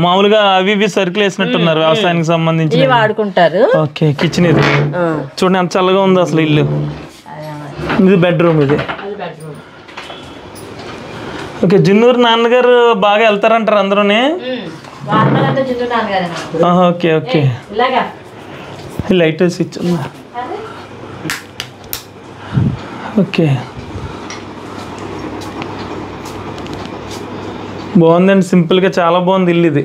మామూలుగా అవి ఇవి సరుకులు వేసినట్టున్నారు, వ్యవసాయానికి సంబంధించి
వాడుకుంటారు.
ఓకే, కిచెన్ ఇది చూడండి ఎంత చల్లగా ఉంది అసలు ఇల్లు. ఇది బెడ్రూమ్. ఇది ఓకే. జున్నూరు నాన్నగారు బాగా వెళ్తారంటారు అందరూనే. Okay okay. లైట్ స్విచ్ ఉందా? ఓకే, బాగుందండి. సింపుల్గా చాలా బాగుంది ఇల్లు. ఇది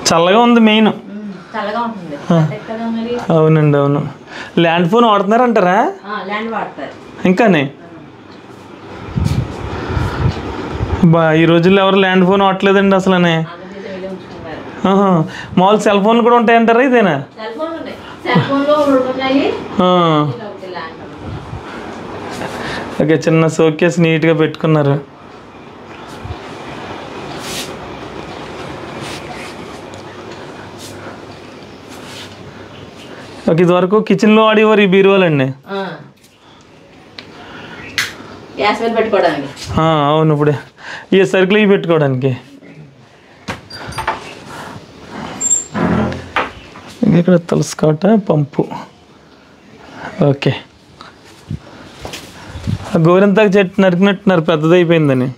చల్లగా ఉంది మెయిన్. అవునండి, అవును. ల్యాండ్ ఫోన్ వాడుతున్నారంటారా ఇంకానే? ఈ రోజుల్లో ఎవరు ల్యాండ్ ఫోన్ వాడలేదండి అసలనే. మామూలు సెల్ ఫోన్లు కూడా ఉంటాయంటారా? ఇదేనా? ఓకే, చిన్న షోకేస్ నీట్గా పెట్టుకున్నారు. ఓకే, ఇది వరకు కిచెన్లో వాడేవారు ఈ బీరువాలండి.
గ్యాస్ మీద పెట్టుకోవడానికి.
అవును, ఇప్పుడే ఈ సరుకులు ఇవి పెట్టుకోవడానికి. ఇక్కడ తులసికోట పంపు. ఓకే, గోరింతాకు చెట్టు నరికినట్టున్నారు, పెద్దదైపోయిందని.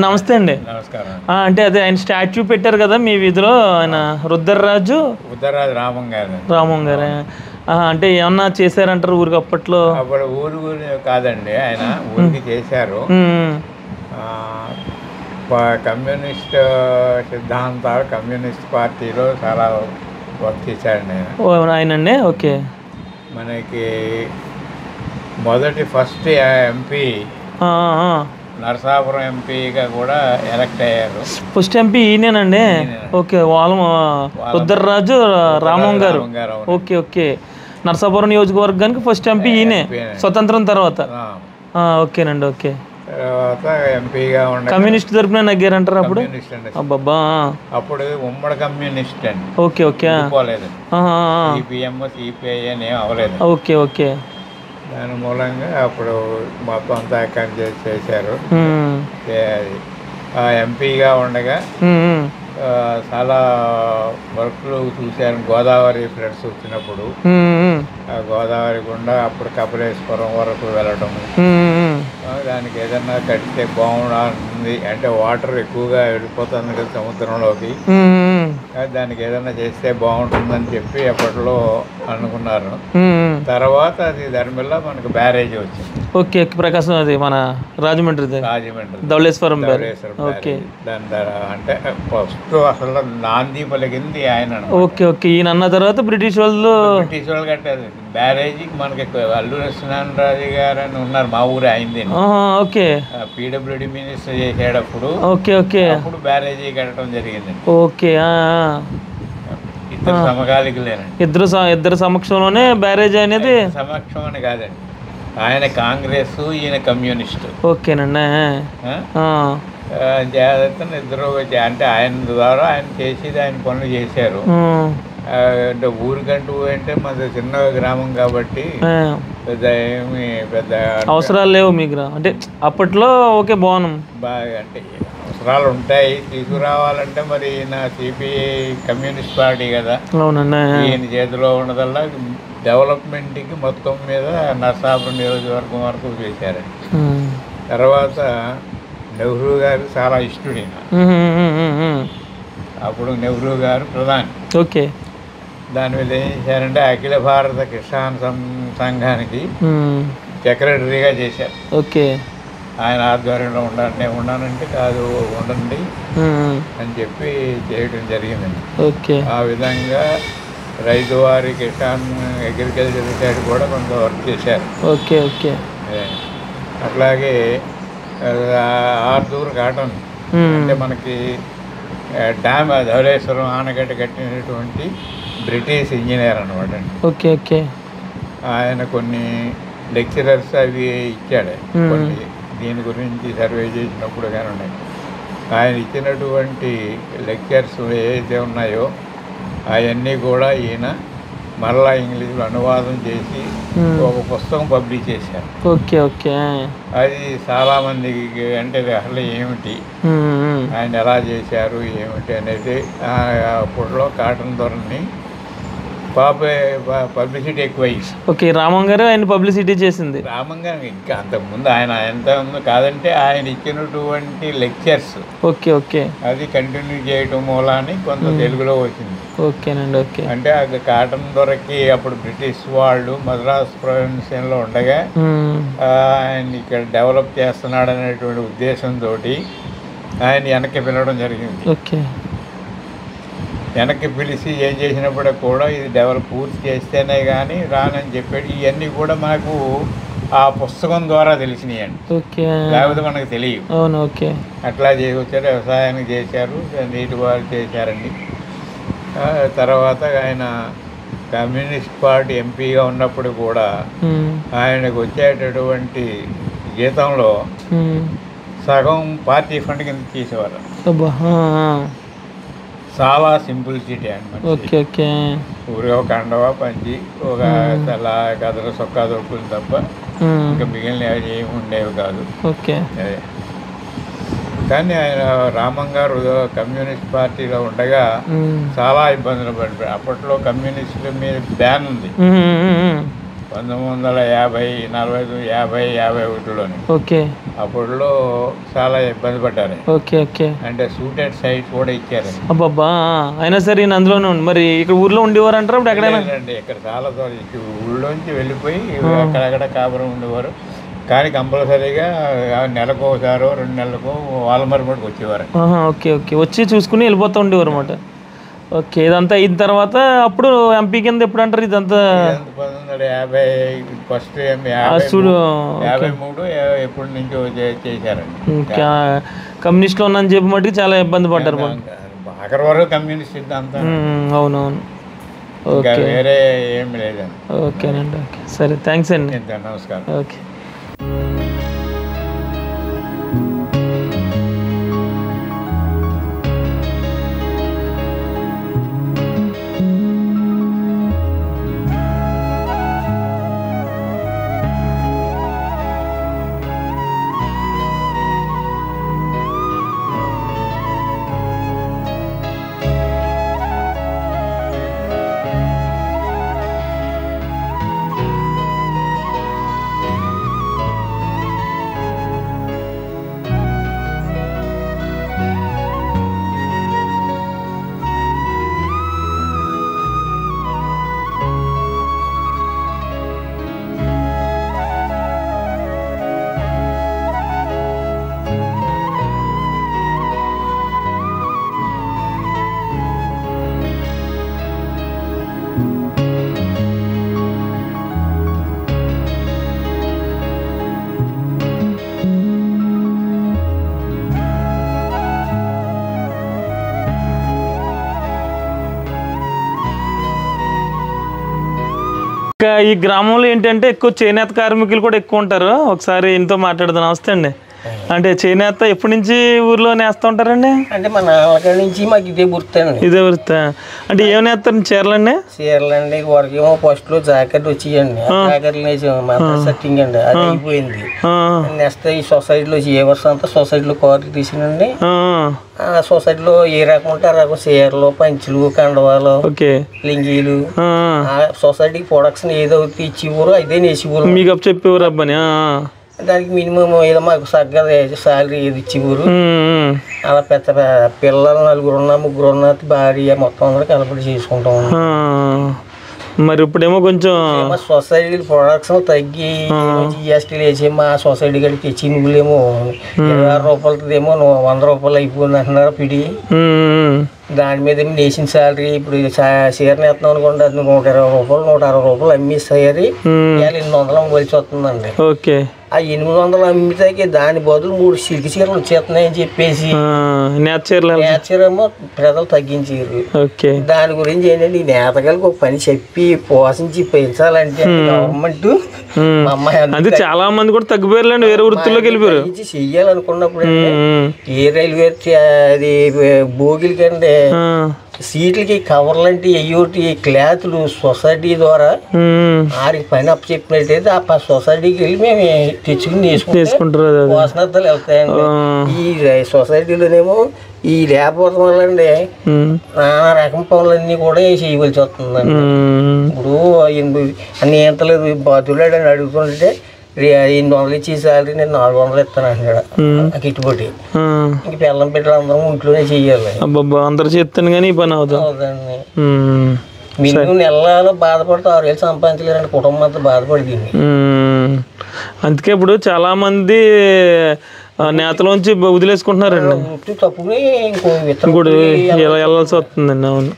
నమస్తే అండి.
నమస్కారం.
అంటే అదే ఆయన స్టాచ్యూ పెట్టారు కదా మీ వీధిలో, ఆయన రుద్రరాజు రామం గారు. అంటే ఏమన్నా చేశారంటారు ఊరికి అప్పట్లో?
అప్పుడు ఊరు కాదండి, ఆయన ఊరికి చేశారు. కమ్యూనిస్ట్ సిద్ధాంతాలు, కమ్యూనిస్ట్ పార్టీలో చాలా వర్క్ చేశారండి ఆయన.
ఆయనండి. ఓకే,
మనకి ఫస్ట్ ఎంపీ నరసాపురం ఎంపీగా కూడా ఎలక్ట్ అయ్యారు.
ఫస్ట్ ఎంపీ ఈయనేనండి. Okay, Rudraraju Ramam garu. Okay okay, Narasapuram నియోజకవర్గానికి ఫస్ట్ ఎంపీ ఈయనే స్వతంత్రం తర్వాత. ఓకేనండి. ఓకే,
తర్వాత ఎంపీగా
కమ్యూనిస్ట్ తరపున నగ్గారంటారు అప్పుడు? అబ్బబ్బా,
అప్పుడు ఉమ్మడి కమ్యూనిస్ట్ అండి.
ఓకే ఓకే,
సిపిఎం సిపిఐ అని ఏం అవ్వలేదు.
ఓకే ఓకే,
దాని మూలంగా అప్పుడు మొత్తం అంతా చేశారు. ఎంపీగా ఉండగా చాలా వర్క్లు చూశాను. గోదావరి ఫ్లడ్స్ వచ్చినప్పుడు ఆ గోదావరి గుండా అప్పుడు కపిలేశ్వరం వరకు వెళ్ళడం, దానికి ఏదన్నా కడితే బాగుంటుంది అంటే వాటర్ ఎక్కువగా వెళ్ళిపోతుంది కదా సముద్రంలోకి, దానికి ఏదన్నా చేస్తే బాగుంటుందని చెప్పి అప్పట్లో అనుకున్నారు. తర్వాత అది దాని వల్ల మనకు బ్యారేజ్ వచ్చింది.
ఓకే, ప్రకాశం అది మన రాజమండ్రి ధవళేశ్వరం. ఓకే,
దాని ద్వారా అంటే ఫస్ట్ అసలు నాంది పలికింది ఆయన.
ఓకే ఓకే, ఈయన అన్న తర్వాత బ్రిటిష్ వాళ్ళు
కట్టారు బ్యారేజీ. మనకి అల్లూరి నరసింహారాజు గారు అని ఉన్నారు, మా ఊరు అయింది.
ఓకే,
పీడబ్ల్యూడి మినిస్టర్ చేసేటప్పుడు
ఓకే ఓకే
అప్పుడు బ్యారేజీ కట్టడం జరిగింది.
ఓకే,
ఇద్దరు సమకాలికులేనండి.
ఇద్దరు సమక్షంలోనే బ్యారేజ్ అనేది.
సమక్షం అని కాదండి, ఆయన కాంగ్రెస్, ఈయన కమ్యూనిస్ట్.
ఓకేనండి.
జాగ్రత్త ఇద్దరు అంటే ఆయన ద్వారా ఆయన చేసేది ఆయన పనులు చేశారు. అంటే ఊరికంటూ అంటే మన చిన్న గ్రామం కాబట్టి పెద్ద ఏమి పెద్ద
అవసరాలు లేవు మీ అంటే అప్పట్లో. ఓకే, బాగున్నాం
బాగా అంటే అవసరాలు ఉంటాయి తీసుకురావాలంటే మరి ఈయన సిపిఐ కమ్యూనిస్ట్ పార్టీ కదా.
అవునండి,
ఈయన చేతిలో ఉన్నదల్లా డెవలప్మెంట్కి మొత్తం మీద నరసాపురం నియోజకవర్గం వరకు చేశారండి. తర్వాత నెహ్రూ గారు చాలా ఇష్టడు. అప్పుడు నెహ్రూ గారు ప్రధాని.
ఓకే,
దాని మీద ఏం చేశారంటే అఖిల భారత కిసాన్ సంఘానికి సెక్రటరీగా చేశారు.
ఓకే,
ఆయన ఆధ్వర్యంలో ఉన్నానంటే కాదు ఉండండి అని చెప్పి చేయడం జరిగిందండి.
ఓకే,
ఆ విధంగా రైతువారి కిసాన్ అగ్రికల్చర్ సైడ్ కూడా కొంత వర్క్ చేశారు.
ఓకే ఓకే,
అట్లాగే ఆర్దూర్ కాటన్ అంటే మనకి డ్యామ్ ధవళేశ్వరం ఆనకట్ట కట్టినటువంటి బ్రిటిష్ ఇంజనీర్ అనమాట అండి.
ఓకే ఓకే,
ఆయన కొన్ని లెక్చరర్స్ అవి ఇచ్చాడు కొన్ని దీని గురించి సర్వే చేసినప్పుడు కానీ ఉన్నాయి. ఆయన ఇచ్చినటువంటి లెక్చర్స్ ఏవైతే ఉన్నాయో అవన్నీ కూడా ఈయన మరలా ఇంగ్లీష్లో అనువాదం చేసి ఒక పుస్తకం పబ్లిష్ చేశారు.
ఓకే ఓకే,
అది చాలామందికి అంటే అసలు ఏమిటి ఆయన ఎలా చేశారు ఏమిటి అనేది అప్పట్లో కాటన్ ధరని పబ్లిసిటీ ఎక్కువై.
ఓకే, రామం గారు ఆయన పబ్లిసిటీ చేసింది.
రామం గారు ఇంకా అంతకుముందు ఆయన ఎంత ఉందో కాదంటే ఆయన ఇచ్చినటువంటి లెక్చర్స్
ఓకే
అది కంటిన్యూ చేయటం మూలాన్ని కొంత తెలుగులో వచ్చింది.
ఓకేనండి. ఓకే,
అంటే అది కాటన్ దొరకి అప్పుడు బ్రిటిష్ వాళ్ళు మద్రాస్ ప్రొవిన్స్లో ఉండగా ఆయన ఇక్కడ డెవలప్ చేస్తున్నాడు అనేటువంటి ఉద్దేశంతో ఆయన వెనక్కి పిలవడం జరిగింది.
ఓకే,
వెనక్కి పిలిచి ఏం చేసినప్పుడు కూడా ఇది డెవలప్ పూర్తి చేస్తేనే కానీ రానని చెప్పాడు. ఇవన్నీ కూడా మనకు ఆ పుస్తకం ద్వారా తెలిసినాయండి.
ఓకే,
లేకపోతే మనకు తెలియదు.
అవును. ఓకే,
అట్లా వచ్చారు, వ్యవసాయానికి చేశారు, నీటి వారు చేశారండి. తర్వాత ఆయన కమ్యూనిస్ట్ పార్టీ ఎంపీగా ఉన్నప్పుడు కూడా ఆయనకు వచ్చేటటువంటి జీతంలో సగం పార్టీ ఫండ్ కింద తీసేవారు. చాలా సింపుల్సిటీ అనమాట.
ఓకే, ఓకే,
ఊరిగా ఒక కండవా పంచి ఒక తెల్ల గదల సొక్కా దొరుకుతుంది తప్ప ఇంకా మిగిలిన ఏమి ఉండేవి కాదు.
ఓకే,
కానీ ఆయన రామం గారు కమ్యూనిస్ట్ పార్టీలో ఉండగా చాలా ఇబ్బందులు పడిపోయారు. అప్పట్లో కమ్యూనిస్టుల మీద బ్యాన్ ఉంది 1950-41లోని.
ఓకే,
అప్పట్లో చాలా ఇబ్బంది పడ్డారు.
ఓకే, ఓకే,
అంటే సూటెడ్ సైట్ కూడా ఇచ్చారు.
అబ్బాబ్బా, అయినా సరే అందులోనే ఉంది. మరి ఇక్కడ ఊర్లో ఉండేవారు అంటారు అప్పుడు ఎక్కడైనా?
ఇక్కడ చాలా ఊళ్ళోంచి వెళ్ళిపోయి అక్కడక్కడ కాపురం ఉండేవారు. కానీ కంపల్సరీగా నెలకు ఒకసారో 2 నెలలకు వాల్మర్ మటుకు వచ్చేవారు.
ఓకే, ఓకే, వచ్చి చూసుకుని వెళ్ళిపోతూ ఉండేవారు అనమాట. ఓకే, ఇదంతా అయిన తర్వాత అప్పుడు ఎంపీ కింద ఎప్పుడు అంటారు ఇదంతా?
1950 ఫస్ట్ 53 ఎప్పటి నుంచో చేశారండి.
కమ్యూనిస్ట్లో ఉన్నాను చెప్పి మటుకు చాలా ఇబ్బంది పడ్డారు.
ఆఖరి వరకు కమ్యూనిస్ట్ సిద్ధాంతం.
అవునవును.
ఓకే, వేరే ఏమి లేదండి.
ఓకేనండి. ఓకే, సరే, థ్యాంక్స్ అండి.
నమస్కారం.
ఓకే. ఈ గ్రామంలో ఏంటంటే ఎక్కువ చేనేత కార్మికులు కూడా ఎక్కువ ఉంటారు. ఒకసారి ఇంతో మాట్లాడదాం. నమస్తే అండి. అంటే చేనేత ఎప్పటి నుంచి ఊర్లో నేస్తూ ఉంటారండి?
అంటే మన నుంచి మాకు ఇదే వృత్తండి.
ఇదే వృత్తా? అంటే ఏం నేస్తారండి? చీరలండి?
చీరలండి. వరకేమో ఫస్ట్ లో జాకెట్ వచ్చేయండి, జాకెట్లు నేసాము, సెట్టింగ్ అండి, అది అయిపోయింది. నెక్స్ట్ ఈ సొసైటీలో ఏ వర్షం అంతా సొసైటీలో కార్లు తీసినండి. సొసైటీలో ఏ రకం ఉంటే ఆ రకం చీరలు, పంచులు, కండవాలు, లింగీలు, సొసైటీకి ప్రొడక్షన్ ఏదైతే ఇచ్చేవారు అదే నేసేవారు.
మీకు చెప్పేవారు అబ్బాని?
దానికి మినిమం ఏదో మాకు సగ్గా శాలరీ ఏది ఇచ్చేవారు. అలా పెద్ద పిల్లలు 4 ఉన్నా 3 ఉన్నా భార్య మొత్తం అందరూ కలపడి చేసుకుంటాం.
మరి ఇప్పుడేమో కొంచెం
సొసైటీ ప్రొడక్షన్ తగ్గి జిఎస్టీలు వేసి మా సొసైటీ గడికి తెచ్చి నువ్వులేమో 26 రూపాయలదేమో 100 రూపాయలు అయిపోయింది అంటున్నారు పిడి. దాని మీద నేసిన శాలరీ ఇప్పుడు చీర నేస్తున్నాం అనుకోండి, అది 120 రూపాయలు 160 రూపాయలు అమ్మేసేయాలి. 800 అమ్మవలసి వస్తుందండి.
ఓకే,
ఆ 800 అమ్మితే దాని బదులు 3 సిల్క్ చీరలు వచ్చేస్తున్నాయని చెప్పేసి నేర్చేరేమో ప్రజలు తగ్గించారు. దాని గురించి ఏంటంటే ఈ నేతగాళ్ళకి ఒక పని చెప్పి పోషించి పెంచాలంటే గవర్నమెంట్
అది చాలా మంది కూడా తగ్గిపోయారులేండి, వేరే వృత్తుల్లోకి వెళ్ళిపోయారు.
చెయ్యాలనుకున్నప్పుడు ఏ రైల్వే అది భోగిలకంటే సీట్లకి కవర్లు అంటే అయ్యోటి క్లాత్లు సొసైటీ ద్వారా ఆడికి పైన అప్పు చెప్పినట్టయితే ఆ సొసైటీకి వెళ్ళి మేము తెచ్చుకుని వేసుకుంటారు. పోషణార్థాలు వెళ్తాయండి. ఈ సొసైటీలోనేమో ఈ లేకపోవడం వల్ల అండి నానా రకం పనులన్నీ కూడా చేయవలసి వస్తుందండి. ఇప్పుడు అన్ని ఎంతలేదు బాతులాడు అని అడుగుతుంటే 800 ఇచ్చి సాలరీ నేను 400 ఇస్తాను అంటాడు నాకు ఇటుబట్టి. ఇంక పిల్లం పెట్టాలి అందరం ఇంట్లోనే చెయ్యాలి.
అందరు చేస్తాను కానీ ఈ పని అవుతుందండి.
మినిమం నెలలో బాధపడితే 6,000 సంపాదించలేరండి కుటుంబం అంతా బాధపడింది.
అందుకే ఇప్పుడు చాలా మంది నేతలోంచి వదిలేసుకుంటున్నారండి,
తప్పుని
ఇంకోటి వెళ్ళాల్సి వస్తుందండి. అవును,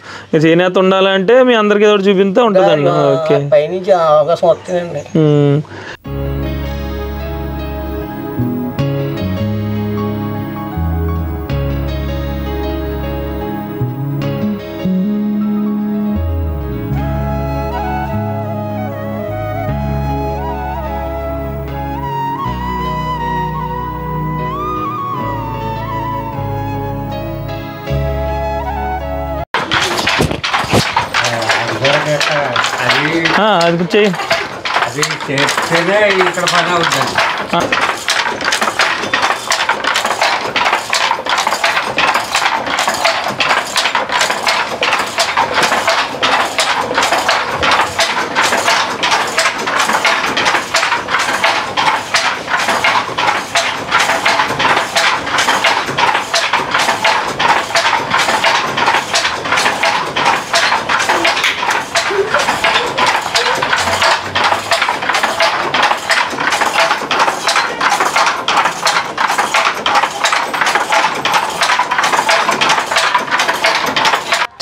ఏ నేత ఉండాలంటే మీ అందరికి ఏదో చూపిస్తే ఉంటుందండి. ఓకే,
పైనుంచి అవకాశం వస్తుందండి.
అది చెయ్యి,
అది చేస్తేనే ఇక్కడ పని అవుతుంది.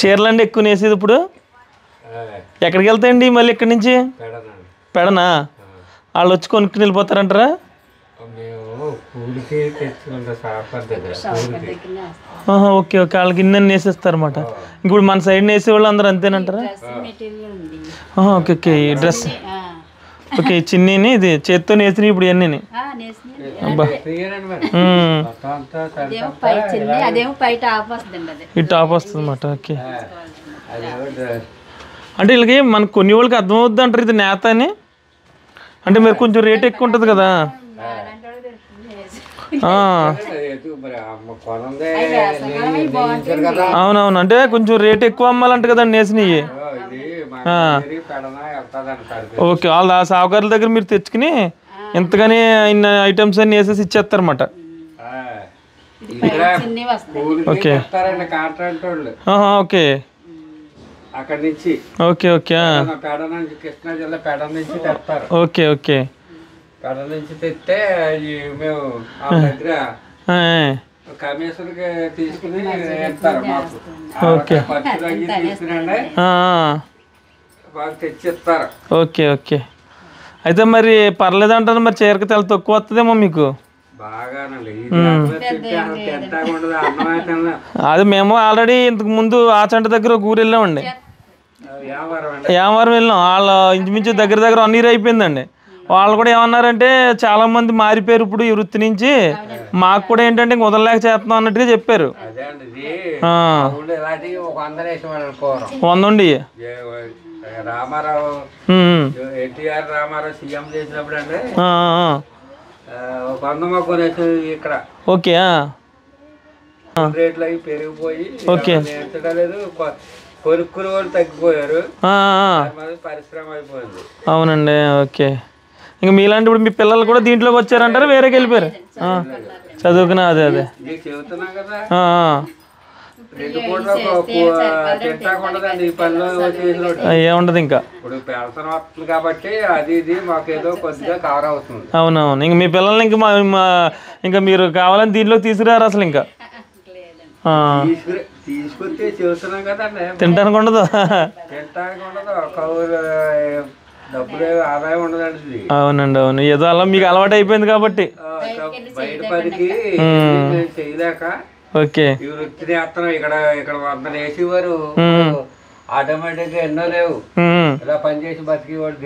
చీరలండి ఎక్కువ నేసేది ఇప్పుడు ఎక్కడికి వెళ్తాయండి మళ్ళీ ఇక్కడి నుంచి? పెడనా? వాళ్ళు వచ్చి కొనుక్కుని వెళ్ళిపోతారంటారా? ఓకే ఓకే, వాళ్ళకి ఇన్ని నేసేస్తారు అన్నమాట. ఇప్పుడు మన సైడ్ నేసే వాళ్ళు అందరూ అంతేనంటారా? ఓకే ఓకే, ఈ డ్రెస్ ఓకే, చిన్నీని ఇది చేత్తో నేసిన ఇప్పుడు ఇవన్నీ ఈ టాప్ వస్తుంది అన్నమాట. ఓకే, అంటే వీళ్ళకి మనకు కొన్ని వాళ్ళకి అర్థమవుద్ది అంటారు ఇది నేత అని. అంటే మీరు కొంచెం రేట్ ఎక్కువ ఉంటుంది కదా. అవునవును, అంటే కొంచెం రేట్ ఎక్కువ అమ్మాలంట కదండి నేసినవి. ఓకే, వాళ్ళ సాగుకారుల దగ్గర మీరు తెచ్చుకుని ఎంతగానే ఇన్ని ఐటమ్స్ అన్ని వేసేసి ఇచ్చేస్తారన్నమాట. ఓకే ఓకే
అక్కడ నుంచి
ఓకే ఓకే
పేడ నుంచి కృష్ణా జిల్లా పేడ నుంచి తెస్తారు.
ఓకే ఓకే,
పేడ నుంచి తెస్తే మేము ఆ దగ్గర కమిషన్కి తీసుకుని ఇస్తారు మాకు. ఖర్చులు అవి తీసుకురండి బాగా తెచ్చిస్తారు.
ఓకే ఓకే, అయితే మరి పర్లేదు అంటారు. మరి చీరకి తెల్ల తక్కువ వస్తుందేమో మీకు
బాగానండి.
అది మేము ఆల్రెడీ ఇంతకు ముందు ఆచంట దగ్గర ఒక ఊరు వెళ్ళామండి, యామవరం వెళ్ళాం. వాళ్ళ ఇంచుమించు దగ్గర 1 year అయిపోయిందండి. వాళ్ళు కూడా ఏమన్నారంటే చాలా మంది మారిపోయారు ఇప్పుడు ఈ వృత్తి నుంచి, మాకు కూడా ఏంటంటే ఇంక వదలలేక చేస్తున్నాం అన్నట్టుగా చెప్పారు. 100
రామారావు ఎన్టీఆర్ రామారావు సీఎం చేసినప్పుడు అంటే 100 మొక్కలు ఇక్కడ.
ఓకే,
రేట్లు అవి పెరిగిపోయి లేదు, కొనుక్కునే వాళ్ళు తగ్గిపోయారు, పరిశ్రమ అయిపోయింది.
అవునండి. ఓకే, ఇంకా మీలాంటి ఇప్పుడు మీ పిల్లలు కూడా దీంట్లోకి వచ్చారంటారా వేరేకి వెళ్ళిపోయారు చదువుకున్నా? అదే అదే
చెబుతున్నా కదా,
ఏముండదు ఇంకా.
ఇప్పుడు పెన్షన్ వస్తుంది కాబట్టి అది ఇది మాకేదో కొద్దిగా కవర్ అవుతుంది.
అవునవును, ఇంక మీ పిల్లల్ని ఇంకా మీరు కావాలని దీంట్లోకి తీసుకురారు అసలు ఇంకా.
తీసుకొచ్చి చూస్తున్నాం కదండి,
తినడానికి ఉండదు,
తినడానికి ఉండదు, డబ్బులు ఆదాయం ఉండదండి.
అవునండి, అవును, ఏదో అలా మీకు అలవాటు అయిపోయింది కాబట్టి
బయట పనికి చేయలేక
ఓకే
ఈ వృత్తిని వేస్తున్నాం. ఇక్కడ 100 వేసేవారు ఆటోమేటిక్ గా ఎన్నో లేవు, ఇలా పనిచేసి బతికేవాడు.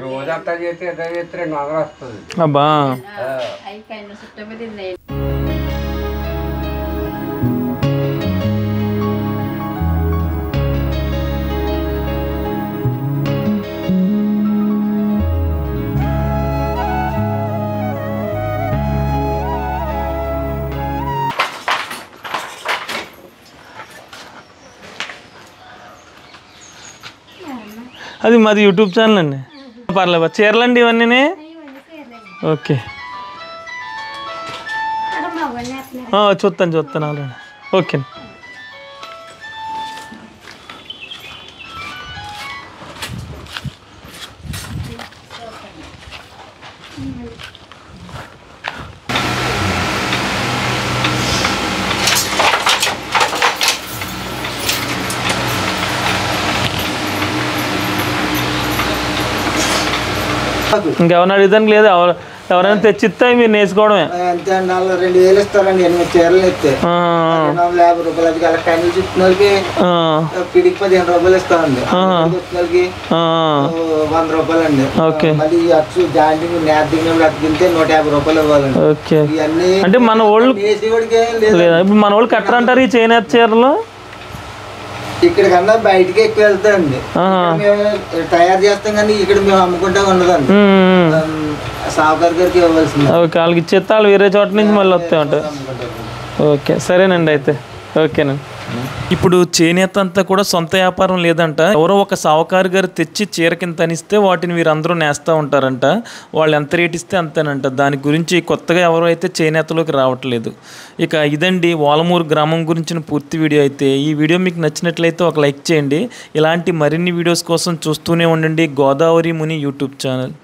రోజంతా చేస్తే ఎంత చేస్తే 200 వస్తుంది.
అబ్బా, అది మాది యూట్యూబ్ ఛానల్ అండి. పర్లేదు చీరలండి ఇవన్నీ. ఓకే చూస్తాను ఆల్రెడీ. ఓకే ఇంకెవరిని అడుగుతానికి లేదు. ఎవరైనా తెచ్చిస్తే మీరు నేర్చుకోవడమే.
అంతే అండి. వాళ్ళు 2000 ఇస్తారండి 8 చీరలు ఇస్తే 250 రూపాయలు. అది అలా కన్నీ చుట్టిన వాళ్ళకి పిడికి 15 రూపాయలు ఇస్తామండి. వాళ్ళకి 100 రూపాయలు అండి. మళ్ళీ అచ్చు జాయింటింగ్ నేర్దింగ్ అతికితే 150 రూపాయలు ఇవ్వాలండి. ఇవన్నీ
అంటే మన వాళ్ళు ఇప్పుడు మన వాళ్ళు కట్టరంటారు ఈ చేనేత చీరలు.
ఇక్కడ కన్నా బయటకి ఎక్కువ వెళ్తాయండి. మేము తయారు చేస్తాం కానీ ఇక్కడ మేము అమ్ముకుంటా ఉండదండి. సావుకారు గారికి ఇవ్వాల్సింది.
ఓకే వాళ్ళకి ఇచ్చేస్తే వాళ్ళు వేరే చోట నుంచి మళ్ళీ వస్తాయి ఉంటాయి. ఓకే సరేనండి అయితే. ఓకేనండి. ఇప్పుడు చేనేత అంతా కూడా సొంత వ్యాపారం లేదంట. ఎవరో ఒక సావుకారు గారు తెచ్చి చీర కింద తనిస్తే వాటిని వీరందరూ నేస్తూ ఉంటారంట. వాళ్ళు ఎంత రేట్ ఇస్తే అంతేనంట. దాని గురించి కొత్తగా ఎవరో అయితే చేనేతలోకి రావట్లేదు. ఇక ఇదండి వాలమూరు గ్రామం గురించిన పూర్తి వీడియో. అయితే ఈ వీడియో మీకు నచ్చినట్లయితే ఒక లైక్ చేయండి. ఇలాంటి మరిన్ని వీడియోస్ కోసం చూస్తూనే ఉండండి గోదావరి ముని యూట్యూబ్ ఛానల్.